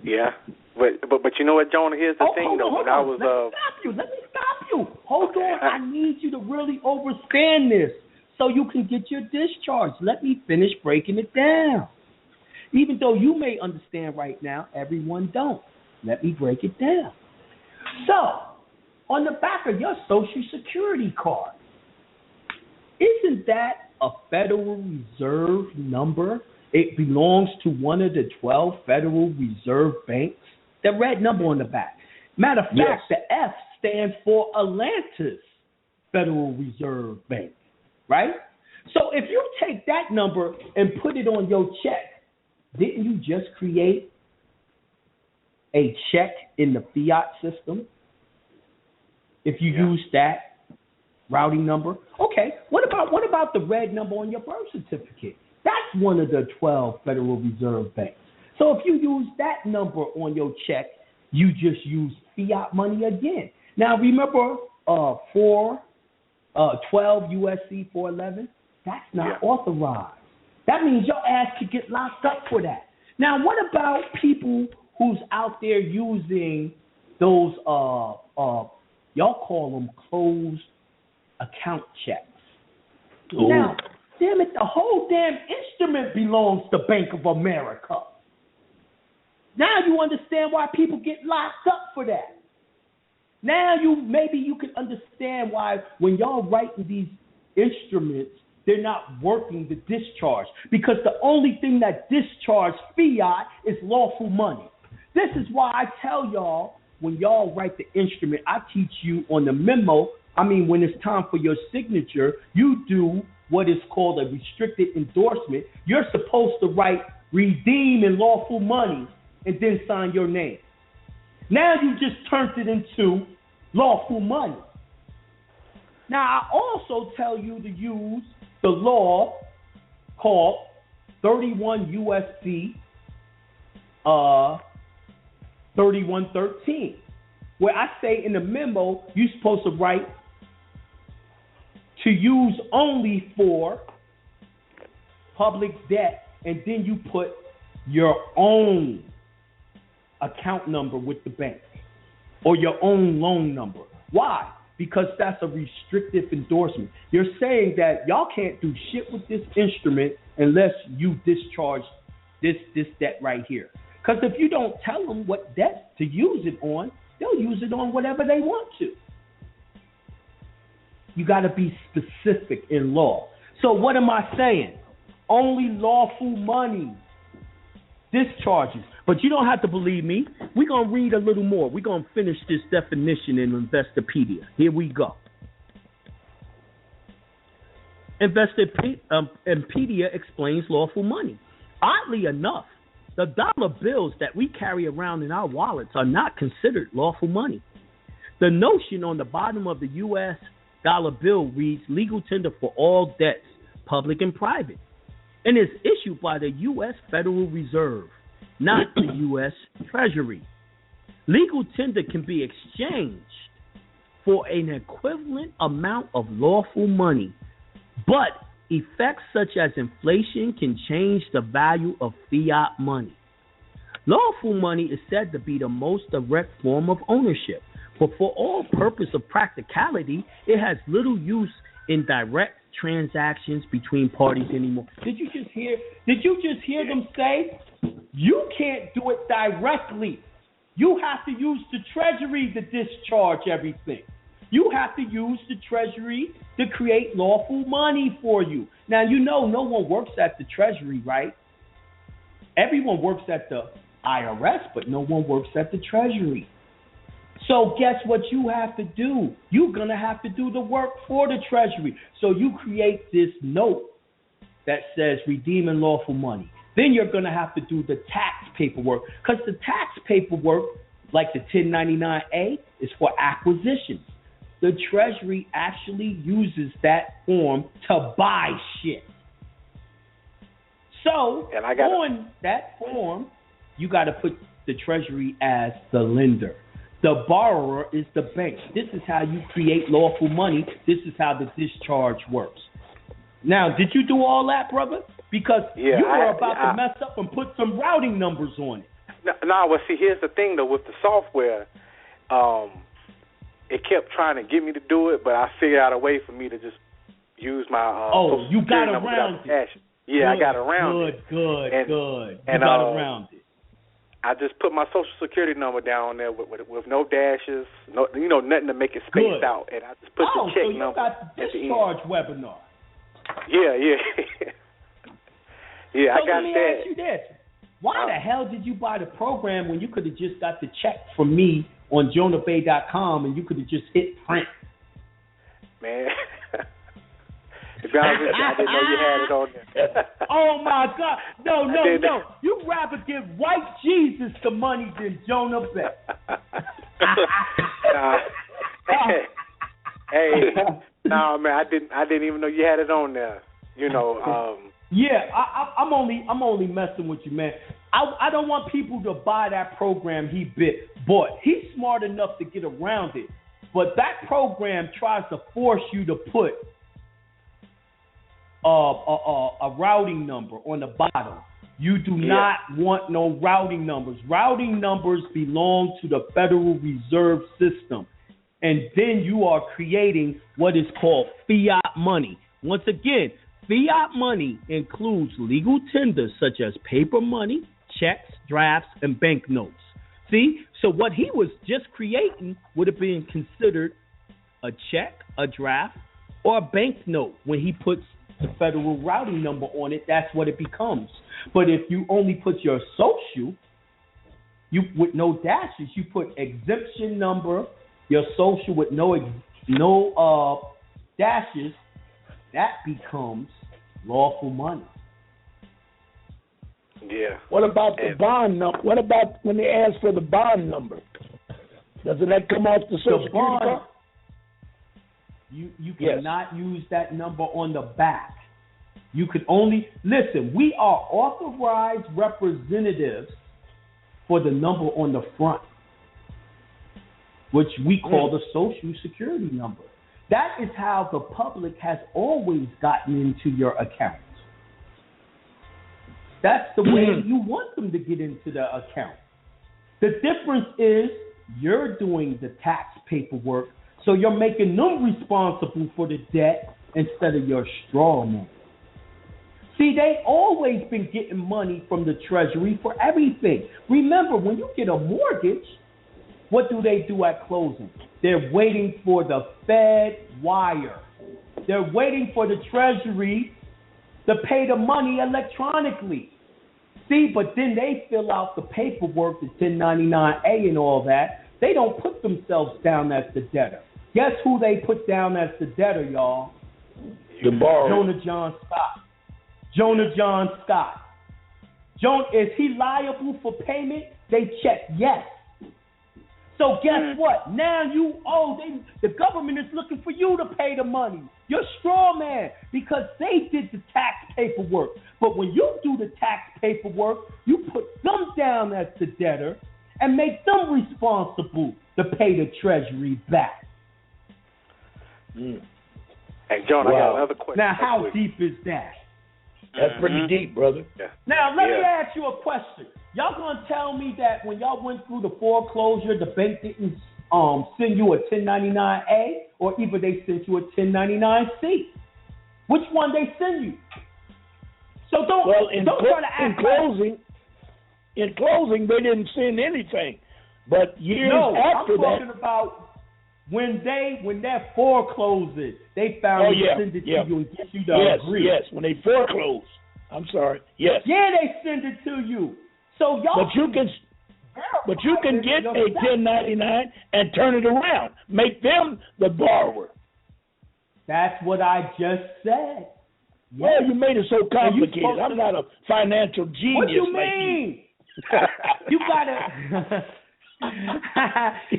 Yeah, but you know what, Jonah? Here's the thing, though. Hold on. Let me stop you. Hold on. I need you to really understand this so you can get your discharge. Let me finish breaking it down. Even though you may understand right now, everyone don't. Let me break it down. So, on the back of your Social Security card, isn't that a Federal Reserve number? It belongs to one of the 12 Federal Reserve banks. The red number on the back. Matter of fact, the F stands for Atlantis Federal Reserve Bank, right? So if you take that number and put it on your check, didn't you just create a check in the fiat system? If you use that routing number, okay. What about the red number on your birth certificate? That's one of the 12 Federal Reserve banks. So if you use that number on your check, you just use fiat money again. Now remember 12 USC 411? That's not authorized. That means your ass could get locked up for that. Now what about people who's out there using those y'all call them closed account checks? Ooh. Now, damn it, the whole damn instrument belongs to Bank of America. Now you understand why people get locked up for that. Now maybe you can understand why when y'all writing these instruments, they're not working the discharge. Because the only thing that discharges fiat is lawful money. This is why I tell y'all, when y'all write the instrument, I teach you on the memo, when it's time for your signature, you do what is called a restricted endorsement. You're supposed to write redeem in lawful money and then sign your name. Now you just turned it into lawful money. Now I also tell you to use the law called 31 USC 3113, where I say in the memo you're supposed to write to use only for public debt, and then you put your own account number with the bank or your own loan number. Why? Because that's a restrictive endorsement. You're saying that y'all can't do shit with this instrument unless you discharge this debt right here. Because if you don't tell them what debt to use it on, they'll use it on whatever they want to. You got to be specific in law. So what am I saying? Only lawful money discharges. But you don't have to believe me. We're going to read a little more. We're going to finish this definition in Investopedia. Here we go. Investopedia explains lawful money. Oddly enough, the dollar bills that we carry around in our wallets are not considered lawful money. The notion on the bottom of the U.S. dollar bill reads legal tender for all debts, public and private, and is issued by the U.S. Federal Reserve, not the U.S. Treasury. Legal tender can be exchanged for an equivalent amount of lawful money, but effects such as inflation can change the value of fiat money. Lawful money is said to be the most direct form of ownership, but for all purpose of practicality, it has little use in direct transactions between parties anymore. Did you just hear them say you can't do it directly? You have to use the Treasury to discharge everything. You have to use the Treasury to create lawful money for you. Now, you know no one works at the Treasury, right? Everyone works at the IRS, but no one works at the Treasury. So guess what you have to do? You're going to have to do the work for the Treasury. So you create this note that says redeeming lawful money. Then you're going to have to do the tax paperwork, because the tax paperwork, like the 1099-A, is for acquisitions. The Treasury actually uses that form to buy shit. So on that form, you got to put the Treasury as the lender. The borrower is the bank. This is how you create lawful money. This is how the discharge works. Now, did you do all that, brother? Because you were about to mess up and put some routing numbers on it. No, well, see, here's the thing, though, with the software. It kept trying to get me to do it, but I figured out a way for me to just use my you got around it. Yeah, I got around it. Good. You got around it. I just put my Social Security number down there with no dashes, nothing to make it spaced out, and I just put the check number. Oh, so you got the discharge webinar. Yeah. Yeah, so I got let me that. ask you this. Why the hell did you buy the program when you could have just got the check from me on JonahBay.com and you could have just hit print? Man, to be honest with you, I didn't know you had it on there. Oh, my God. No. You'd rather give white Jesus the money than Jonah Bay. Hey, no, man, I didn't even know you had it on there. Yeah, I'm only messing with you, man. I don't want people to buy that program he bought. He's smart enough to get around it, but that program tries to force you to put a routing number on the bottom. You do not want no routing numbers. Routing numbers belong to the Federal Reserve System, and then you are creating what is called fiat money. Once again, fiat money includes legal tenders such as paper money, checks, drafts, and banknotes. See? So what he was just creating would have been considered a check, a draft, or a banknote. When he puts the federal routing number on it, that's what it becomes. But if you only put your social, with no dashes, you put exemption number, your social with no dashes, that becomes lawful money. Yeah. What about the bond number? What about when they ask for the bond number? Doesn't that come off the Social Security card? You cannot use that number on the back. You could only listen. We are authorized representatives for the number on the front, which we call the Social Security number. That is how the public has always gotten into your account. That's the way you want them to get into the account. The difference is you're doing the tax paperwork, so you're making them responsible for the debt instead of your straw man. See, they always been getting money from the Treasury for everything. Remember, when you get a mortgage, what do they do at closing? They're waiting for the Fed wire. They're waiting for the Treasury to pay the money electronically. See, but then they fill out the paperwork, the 1099-A and all that. They don't put themselves down as the debtor. Guess who they put down as the debtor, y'all? The borrower. Jonah John Scott. Is he liable for payment? They check yes. So guess what? Now the government is looking for you to pay the money. You're straw man because they did the tax paperwork. But when you do the tax paperwork, you put them down as the debtor and make them responsible to pay the Treasury back. Hey, John, I got another question. Now, how deep is that? That's pretty deep, brother. Yeah. Now, let me ask you a question. Y'all gonna tell me that when y'all went through the foreclosure, the bank didn't send you a 1099-A, or either they sent you a 1099-C? Which one they send you? So don't try to act in closing, they didn't send anything. But years after that, I'm talking about when they're foreclosing, they found send it to you and get you to agree. Yes, when they foreclose. I'm sorry. Yes. Yeah, they send it to you. So y'all. But you can get a 1099 and turn it around. Make them the borrower. That's what I just said. Well, you made it so complicated. I'm not a financial genius. What you mean? You gotta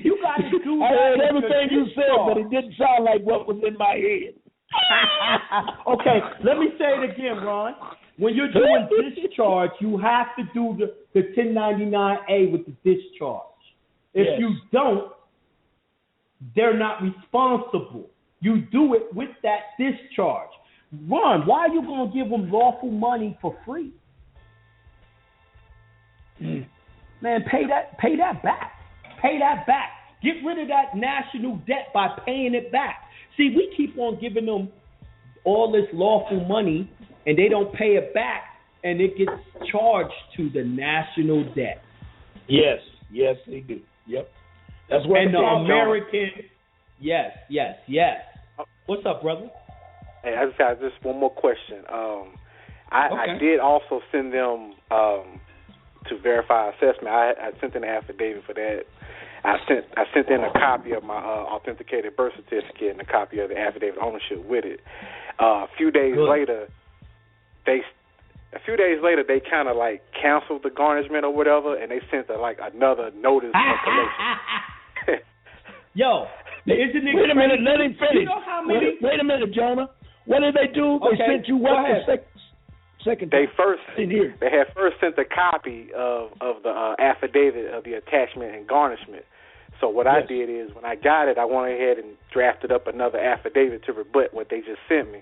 do. I heard everything you said, but it didn't sound like what was in my head. Okay, let me say it again, Ron. When you're doing discharge, you have to do the 1099A with the discharge. If you don't, they're not responsible. You do it with that discharge. Ron, why are you going to give them lawful money for free? Man, pay that back. Pay that back. Get rid of that national debt by paying it back. See, we keep on giving them all this lawful money, and they don't pay it back, and it gets charged to the national debt. Yes, they do. Yep. That's what. And the American. Yes. What's up, brother? Hey, I just got one more question. I did also send them to verify assessment. I sent in an affidavit for that. I sent in a copy of my authenticated birth certificate and a copy of the affidavit of ownership with it. A few days later, they kind of like canceled the garnishment or whatever, and they sent another notice of collection. Yo, isn't it? Wait a minute, let him finish. You know how many? Wait a minute, Jonah. What did they do? They sent you what? Second time. They had first sent a copy of the affidavit of the attachment and garnishment. So what I did is, when I got it, I went ahead and drafted up another affidavit to rebut what they just sent me.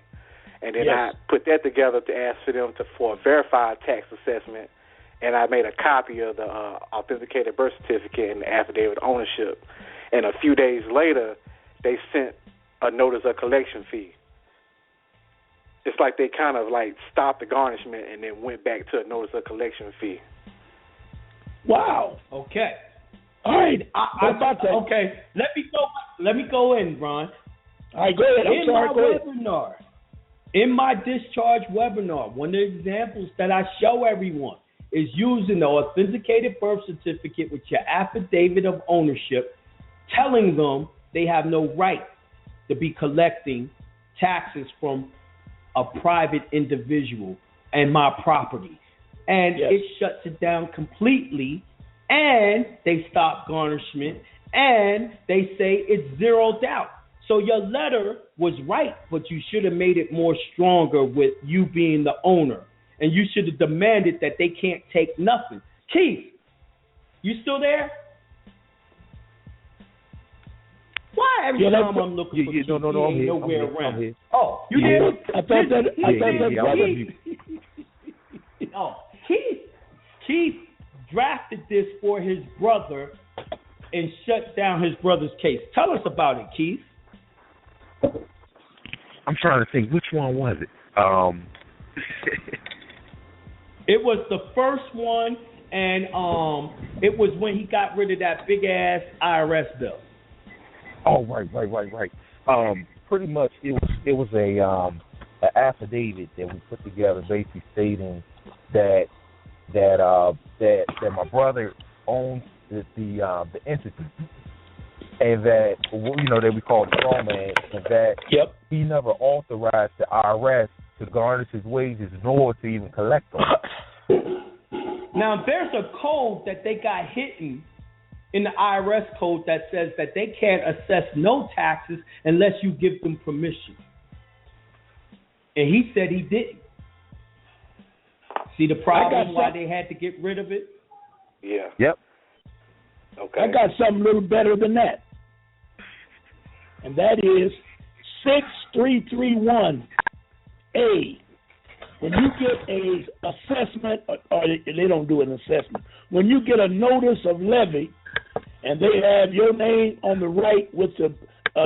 And then I put that together to ask for them for a verified tax assessment. And I made a copy of the authenticated birth certificate and the affidavit of ownership. And a few days later, they sent a notice of collection fee. It's like they kind of stopped the garnishment and then went back to a notice of collection fee. Wow. Okay. All right. Okay. Let me go in, Ron. All right, go ahead. In my discharge webinar, one of the examples that I show everyone is using the authenticated birth certificate with your affidavit of ownership, telling them they have no right to be collecting taxes from a private individual and my property. And it shuts it down completely, and they stop garnishment, and they say it's zeroed out. So your letter was right, but you should have made it more stronger with you being the owner. And you should have demanded that they can't take nothing. Keith, you still there? Why every time I'm looking for Keith, no, he ain't nowhere around? I'm here. Oh, you did? I thought that. Oh, Keith drafted this for his brother and shut down his brother's case. Tell us about it, Keith. I'm trying to think, which one was it? It was the first one, and it was when he got rid of that big ass IRS bill. Oh, right. Pretty much, it was an affidavit that we put together, basically stating that my brother owns the entity, and that that we call the strawman, and that he never authorized the IRS to garnish his wages nor to even collect them. Now, there's a code that they got hidden in the IRS code that says that they can't assess no taxes unless you give them permission. And he said he didn't. See the problem why they had to get rid of it? Yeah. Yep. Okay. I got something a little better than that. And that is 6331A. When you get a assessment, or they don't do an assessment, when you get a notice of levy and they have your name on the right with the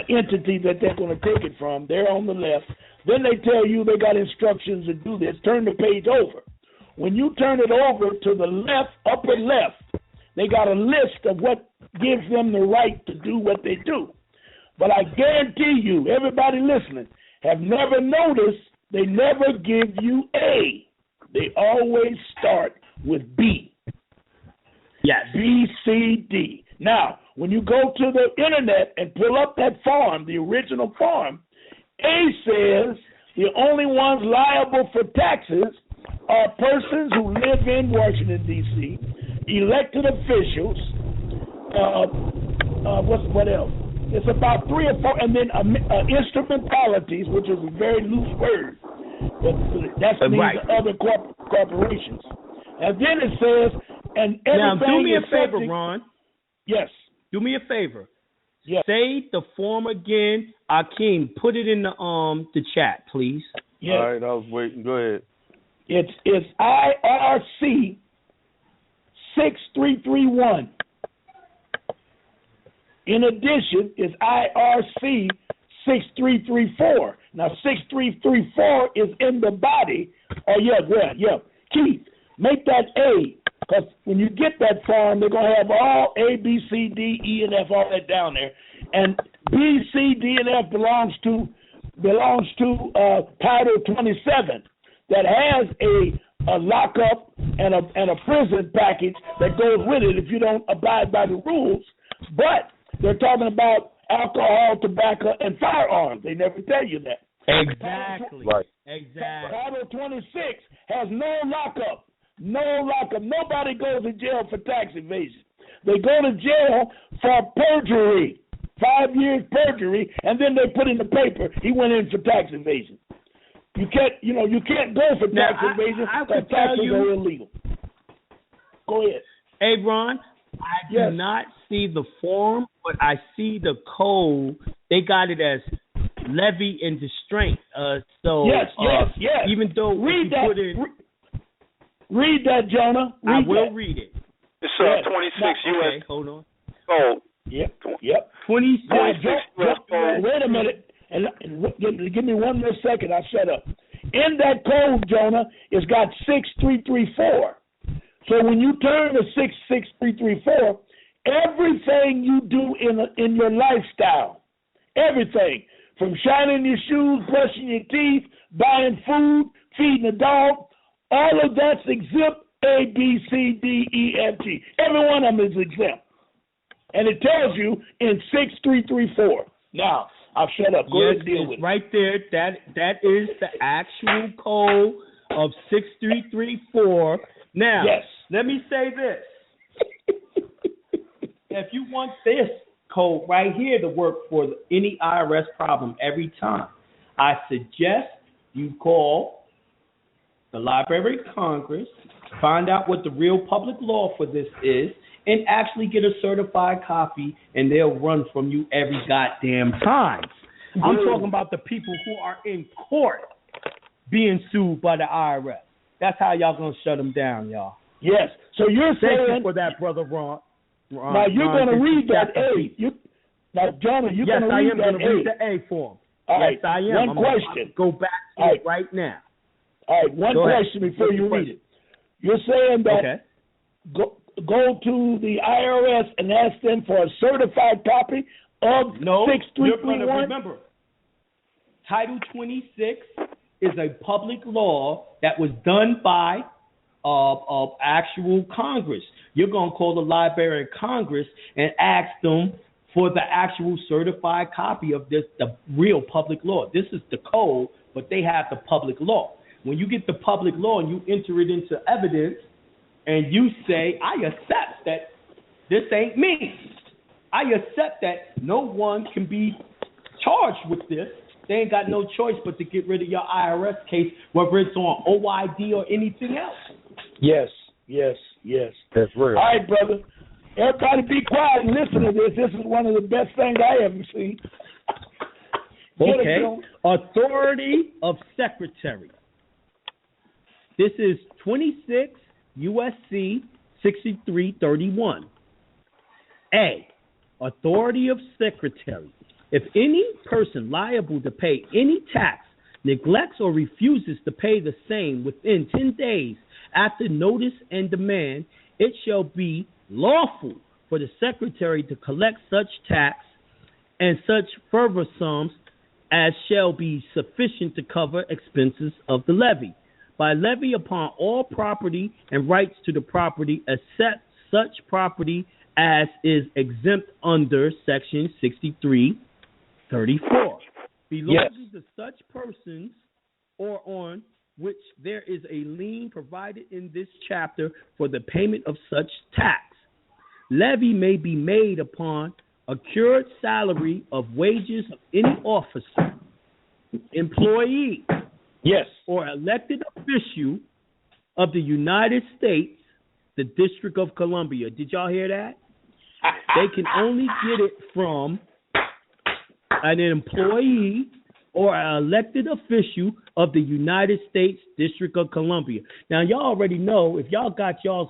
entity that they're going to take it from, they're on the left, then they tell you they got instructions to do this. Turn the page over. When you turn it over to the left, upper left, they got a list of what gives them the right to do what they do. But I guarantee you, everybody listening, have never noticed they never give you A. They always start with B. Yes. B, C, D. Now, when you go to the internet and pull up that form, the original form, A says the only ones liable for taxes are persons who live in Washington, D.C., elected officials, what else? It's about 3 or 4, and then instrumentalities, which is a very loose word. That means other corporations. And then it says, and everything now do me a favor, subject, Ron. Yes. Do me a favor. Yes. Say the form again. Akeem, put it in the chat, please. Yes. All right, I was waiting. Go ahead. It's IRC 6331. In addition, it's IRC 6334. Now, 6334 is in the body. Oh, yeah. Keith, make that A, because when you get that form, they're going to have all A, B, C, D, E, and F, all that down there. And B, C, D, and F belongs to Title 27 that has a lockup and a prison package that goes with it if you don't abide by the rules. But they're talking about alcohol, tobacco, and firearms. They never tell you that. Exactly. Right. Exactly. Title 26 has no lockup. Nobody goes to jail for tax evasion. They go to jail for perjury. 5 years perjury, and then they put in the paper he went in for tax evasion. You can't go for tax evasion because taxes are illegal. Go ahead. Hey, Ron, I do not see the form, but I see the code. They got it as levy and distraint. Yes. Even though read that, Jonah. I will read it. It's 26 U.S. Okay, hold on. Oh. Yep. 26 U.S. Wait a minute. And give me one more second. I'll shut up. In that code, Jonah, it's got 6334. So when you turn to 6334, everything you do in your lifestyle, everything from shining your shoes, brushing your teeth, buying food, feeding a dog, all of that's exempt. A, B, C, D, E, F, G. Every one of them is exempt. And it tells you in 6334. Now, I'll shut up. Go ahead and deal with it. Right there. That is the actual code of 6334. Now, let me say this. If you want this code right here to work for any IRS problem every time, I suggest you call the Library of Congress, find out what the real public law for this is, and actually get a certified copy, and they'll run from you every goddamn time. I'm talking about the people who are in court being sued by the IRS. That's how y'all going to shut them down, y'all. Yes. So you're saying... Thank you for that, Brother Ron. Now, you're going to read that A. Now, Jonah, you're going to read that A. Yes, I am going to read the A form. All right. Yes, I am. One question. Go back to it right now. All right, one question before you read it. You're saying that go to the IRS and ask them for a certified copy of 6331? No, remember, Title 26 is a public law that was done by actual Congress. You're going to call the Library of Congress and ask them for the actual certified copy of the real public law. This is the code, but they have the public law. When you get the public law and you enter it into evidence and you say, I accept that this ain't me. I accept that no one can be charged with this. They ain't got no choice but to get rid of your IRS case, whether it's on OID or anything else. Yes. That's real. All right, brother. Everybody be quiet and listen to this. This is one of the best things I ever seen. Okay. Authority of Secretary. This is 26 U.S.C. 6331. A, authority of secretary. If any person liable to pay any tax neglects or refuses to pay the same within 10 days after notice and demand, it shall be lawful for the secretary to collect such tax and such further sums as shall be sufficient to cover expenses of the levy, by levy upon all property and rights to the property, except such property as is exempt under Section 6334, belonging to such persons or on which there is a lien provided in this chapter for the payment of such tax. Levy may be made upon accrued salary of wages of any officer, employee, Yes. Or elected official of the United States, the District of Columbia. Did y'all hear that? They can only get it from an employee or an elected official of the United States District of Columbia. Now, y'all already know, if y'all got y'all's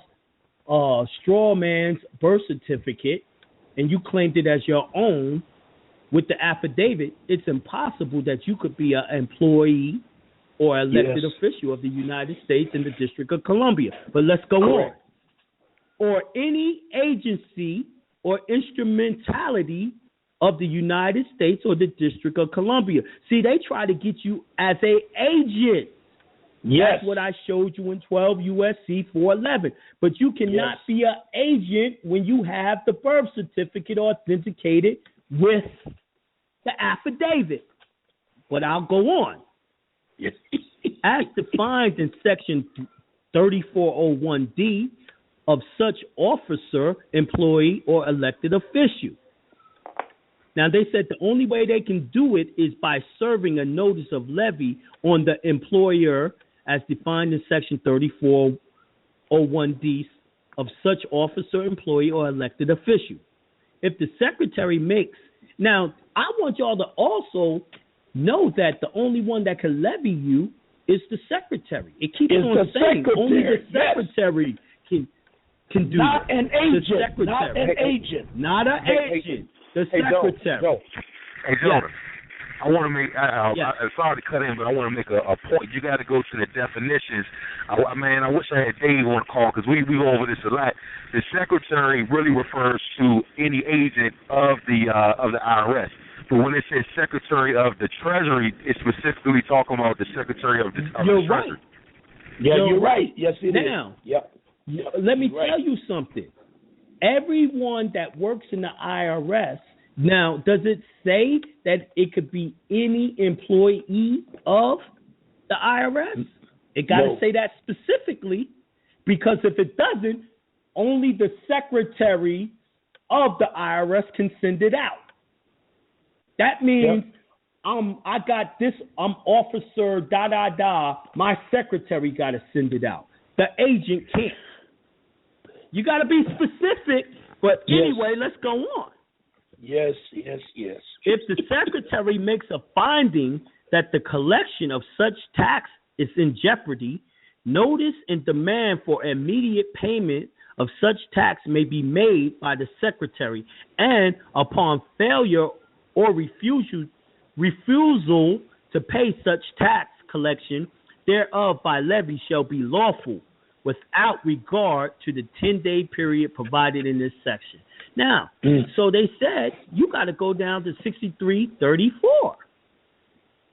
straw man's birth certificate and you claimed it as your own with the affidavit, it's impossible that you could be an employee or elected official of the United States in the District of Columbia. But let's go on. Or any agency or instrumentality of the United States or the District of Columbia. See, they try to get you as an agent. Yes. That's what I showed you in 12 U.S.C. 411. But you cannot be an agent when you have the birth certificate authenticated with the affidavit. But I'll go on. Yes. As defined in Section 3401D of such officer, employee, or elected official. Now, they said the only way they can do it is by serving a notice of levy on the employer as defined in Section 3401D of such officer, employee, or elected official. If the secretary makes... Now, I want y'all to also know that the only one that can levy you is the secretary. It keeps on saying only the secretary can do not it. An agent. Not an agent. Not an agent. The secretary. Hey, Jonah. I want to make, sorry to cut in, but I want to make a point. You got to go to the definitions. I wish I had Dave on the call because we go over this a lot. The secretary really refers to any agent of the IRS. But when it says Secretary of the Treasury, it's specifically talking about the Secretary of the Treasury. Right. Yeah, you're right. Yes, it is. Now, let me tell you something. Everyone that works in the IRS, now, does it say that it could be any employee of the IRS? It got to say that specifically, because if it doesn't, only the secretary of the IRS can send it out. That means I got this, I'm officer, my secretary got to send it out. The agent can't. You got to be specific, but anyway, let's go on. Yes. If the secretary makes a finding that the collection of such tax is in jeopardy, notice and demand for immediate payment of such tax may be made by the secretary, and upon failure or refusal to pay such tax collection thereof by levy shall be lawful without regard to the 10-day period provided in this section. Now, so they said you got to go down to 6334.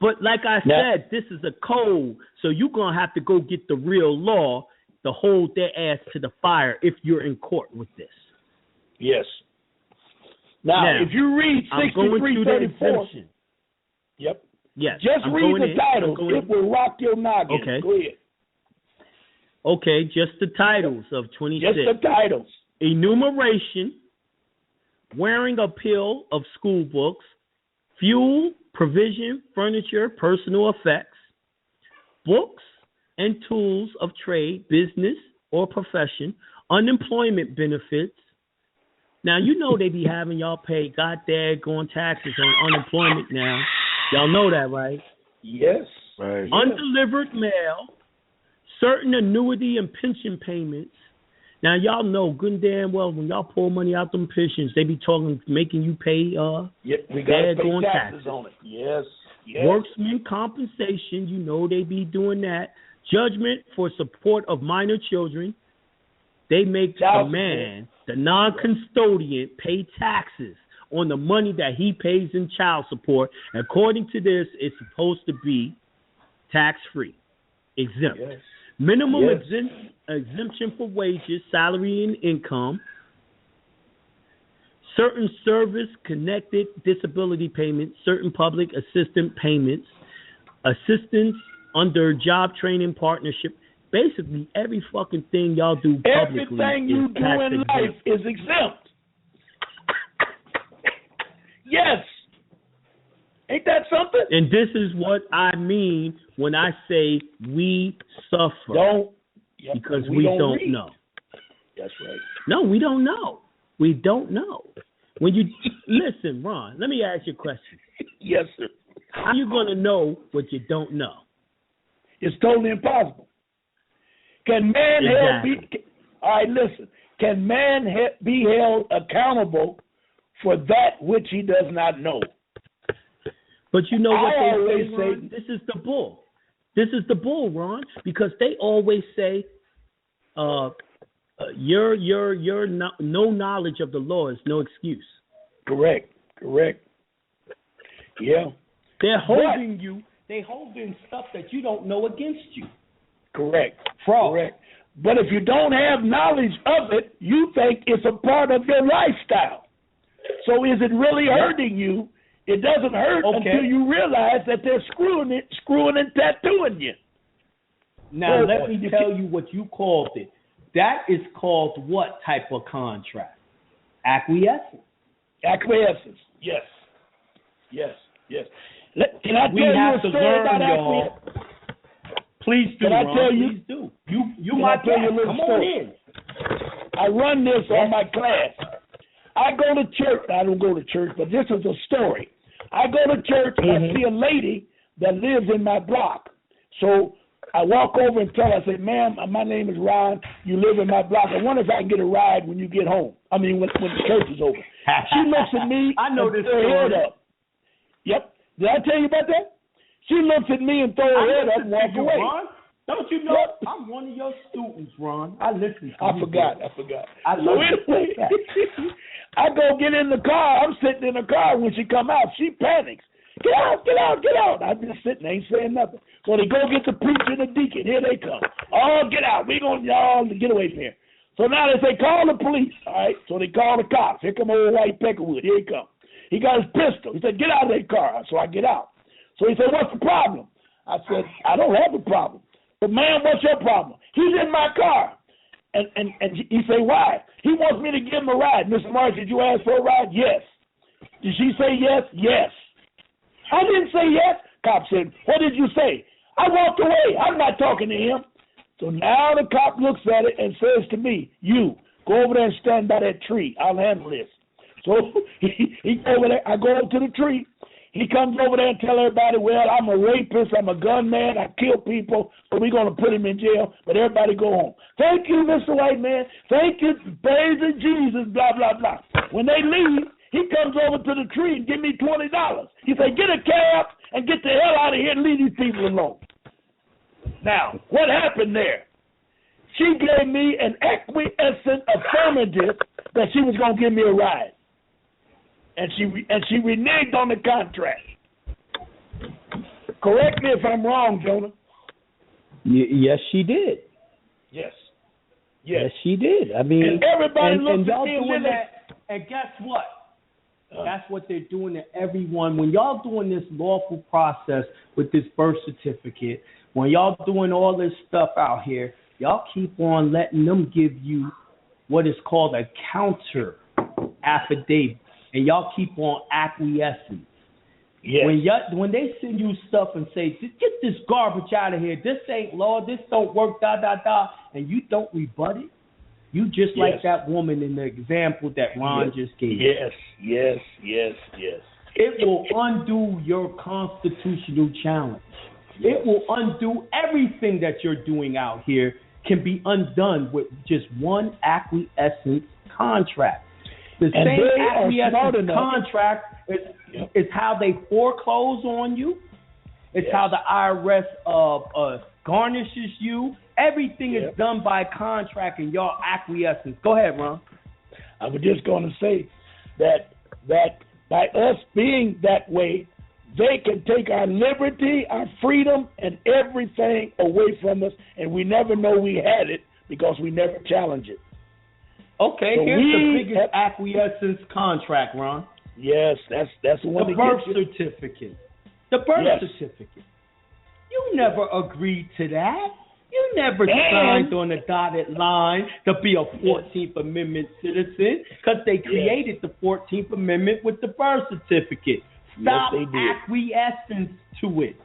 But like I said, this is a code, so you're going to have to go get the real law to hold their ass to the fire if you're in court with this. Yes. Now if you read 6334, Yes. Just read the titles. It will rock your noggin. Okay. Go ahead. Okay, just the titles of 26. Just the titles. Enumeration, wearing a pill of school books, fuel, provision, furniture, personal effects, books and tools of trade, business or profession, unemployment benefits. Now, you know they be having y'all pay goddamn taxes on unemployment now. Y'all know that, right? Yes. Right. Undelivered mail, certain annuity and pension payments. Now, y'all know good and damn well when y'all pull money out them pensions, they be making you pay we got to pay taxes on it. Yes. Worksman compensation, you know they be doing that. Judgment for support of minor children. They make the man, the non-custodian, pay taxes on the money that he pays in child support. According to this, it's supposed to be tax-free, exempt. Yes. Minimum exemption for wages, salary, and income. Certain service-connected disability payments, certain public assistance payments, assistance under job training partnership. Basically, every fucking thing y'all do publicly everything you do in life is exempt. Yes. Ain't that something? And this is what I mean when I say we suffer. Because we don't know. That's right. No, we don't know. We don't know. When you listen, Ron, let me ask you a question. Yes, sir. How are you going to know what you don't know? It's totally impossible. Can man all right, listen. Can man be held accountable for that which he does not know? But you know what they say, Ron? This is the bull. This is the bull, Ron, because they always say, your no knowledge of the law is no excuse. Correct. Yeah. They're holding you. They holding stuff that you don't know against you. Correct. Fraud. Correct. But if you don't have knowledge of it, you think it's a part of your lifestyle. So is it really hurting you? It doesn't hurt until you realize that they're screwing and tattooing you. Now, let me tell you what you called it. That is called what type of contract? Acquiescence. Acquiescence, yes. Can I tell you a story about acquiescence? Please do, Ron. Please do. You might tell you a little story. I run this on my class. I go to church. I don't go to church, but this is a story. I go to church and I see a lady that lives in my block. So I walk over and tell her, I say, ma'am, my name is Ron. You live in my block. I wonder if I can get a ride when you get home. I mean, when the church is over. She looks at me I know and this throws her head story. up. Yep. Did I tell you about that? She looks at me and throws her head up and walks away. Ron? Don't you know I'm one of your students, Ron? I listen to you. I forgot. I love anyway, I go get in the car. I'm sitting in the car. When she come out, she panics. Get out. I'm just sitting there, ain't saying nothing. So they go get the preacher and the deacon. Here they come. Oh, get out. We going y'all get away from here. So now they say, call the police. All right. So they call the cops. Here come old White Peckerwood. Here he come. He got his pistol. He said, get out of that car. So I get out. So he said, what's the problem? I said, I don't have a problem. But man, what's your problem? He's in my car. And he say, why? He wants me to give him a ride. Mr. Marsh, did you ask for a ride? Yes. Did she say yes? Yes. I didn't say yes. Cop said, what did you say? I walked away. I'm not talking to him. So now the cop looks at it and says to me, you, go over there and stand by that tree. I'll handle this. So he over there. I go over to the tree. He comes over there and tell everybody, well, I'm a rapist, I'm a gunman, I kill people, but we're going to put him in jail, but everybody go home. Thank you, Mr. White Man. Thank you, praise Jesus, blah, blah, blah. When they leave, he comes over to the tree and give me $20. He said, get a cab and get the hell out of here and leave these people alone. Now, what happened there? She gave me an acquiescent affirmative that she was going to give me a ride. And she reneged on the contract. Correct me if I'm wrong, Jonah. Yes, she did. Yes, she did. I mean, and everybody looks at me doing that. And guess what? That's what they're doing to everyone. When y'all doing this lawful process with this birth certificate, when y'all doing all this stuff out here, y'all keep on letting them give you what is called a counter affidavit. And y'all keep on acquiescing. Yes. When they send you stuff and say, get this garbage out of here, this ain't law, this don't work, and you don't rebut it, you just like that woman in the example that Ron just gave. Yes. It will undo your constitutional challenge. Yes. It will undo everything that you're doing out here can be undone with just one acquiescence contract. The same acquiescence contract is how they foreclose on you. It's how the IRS garnishes you. Everything is done by contract and y'all acquiescence. Go ahead, Ron. I was just going to say that by us being that way, they can take our liberty, our freedom, and everything away from us, and we never know we had it because we never challenge it. Okay, so here's the biggest acquiescence contract, Ron. Yes, that's the one. The birth certificate. The birth certificate. You never agreed to that. You never signed on the dotted line to be a 14th Amendment citizen because they created the 14th Amendment with the birth certificate. Stop acquiescing to it.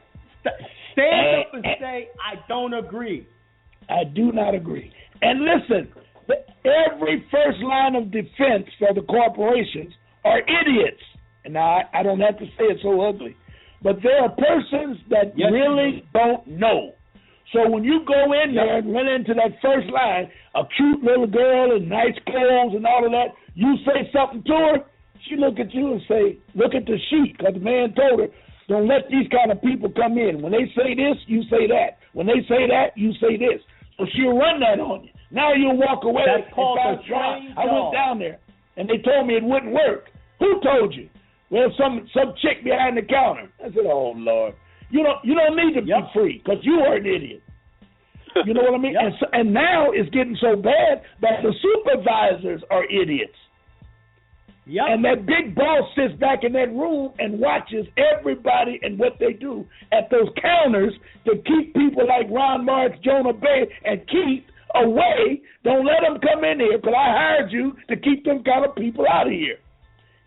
Stand up and say, I don't agree. I do not agree. And listen, every first line of defense for the corporations are idiots. And now I don't have to say it so ugly, but there are persons that really don't know. So when you go in there and run into that first line, a cute little girl in nice clothes and all of that, you say something to her, she look at you and say, look at the sheet, because the man told her, don't let these kind of people come in. When they say this, you say that. When they say that, you say this. So she'll run that on you. Now you'll walk away. That's called a train. I went down there, and they told me it wouldn't work. Who told you? Well, some chick behind the counter. I said, oh, Lord. You don't need to be free, because you are an idiot. You know what I mean? And now it's getting so bad that the supervisors are idiots. And that big boss sits back in that room and watches everybody and what they do at those counters to keep people like Ron Marks, Jonah Bay, and Keith away. Don't let them come in here, because I hired you to keep them kind of people out of here.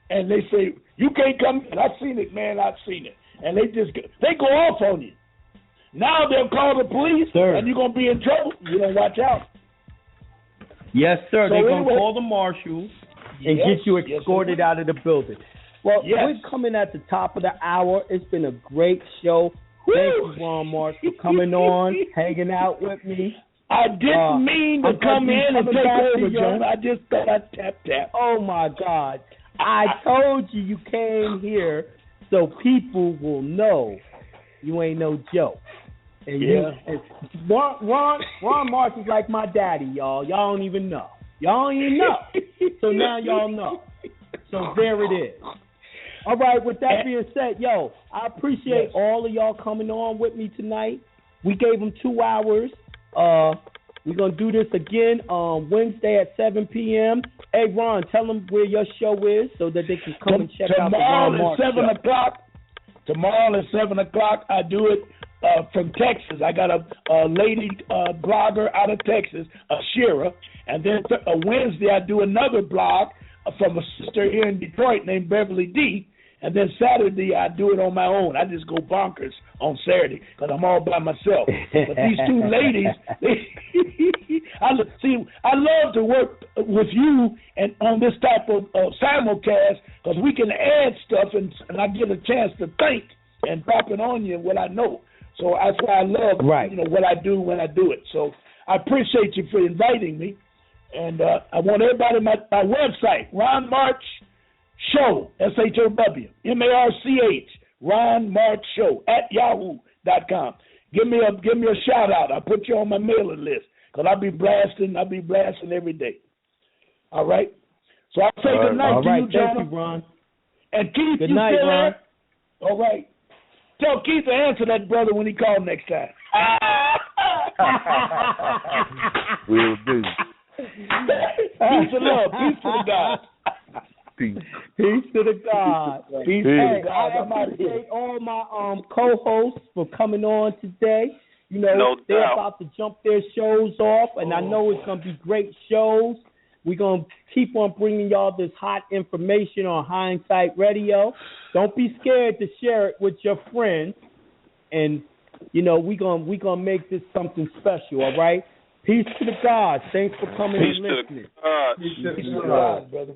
And they say, you can't come in. I've seen it, man. I've seen it. And they go off on you. Now they'll call the police, and you're going to be in trouble. You don't watch out. Yes, sir. So they're going to call the marshals and get you escorted out of the building. Well, we're coming at the top of the hour. It's been a great show. Thank you, Ron Marks, for coming on, hanging out with me. I didn't mean to come in and take over, Jonah. I just thought I'd tap. Oh, my God. I told you came here so people will know you ain't no joke. And Ron Marks is like my daddy, y'all. Y'all don't even know. Y'all don't even know. So now y'all know. So there it is. All right, with that being said, I appreciate all of y'all coming on with me tonight. We gave them 2 hours. We're going to do this again on Wednesday at 7 p.m. Hey, Ron, tell them where your show is so that they can come and check out the Ron Marks show. Tomorrow at 7 o'clock, I do it from Texas. I got a lady blogger out of Texas, Shira. And then Wednesday, I do another blog from a sister here in Detroit named Beverly D. And then Saturday, I do it on my own. I just go bonkers on Saturday because I'm all by myself. But these two ladies, I love to work with you and on this type of simulcast because we can add stuff and I get a chance to think and drop it on you what I know. So that's why I love what I do when I do it. So I appreciate you for inviting me. And I want everybody my website, Ron March Show, SHOW, Ron March Show at yahoo.com. Give me a shout out. I'll put you on my mailing list because I'll be blasting every day. All right. So I'll say good night to you, Jonah. Thank you, Ron. And Keith, good night, Ron. All right. Tell Keith to answer that brother when he calls next time. Will do. Peace and love. Peace to the God. Peace. Peace to the God. Peace. Hey, I appreciate all my co-hosts for coming on today. You know, they're about to jump their shows off, and I know it's going to be great shows. We're going to keep on bringing y'all this hot information on Hindsight Radio. Don't be scared to share it with your friends. And, you know, we're gonna make this something special, all right? Peace to the gods. Thanks for coming and listening. Peace to the gods, brother.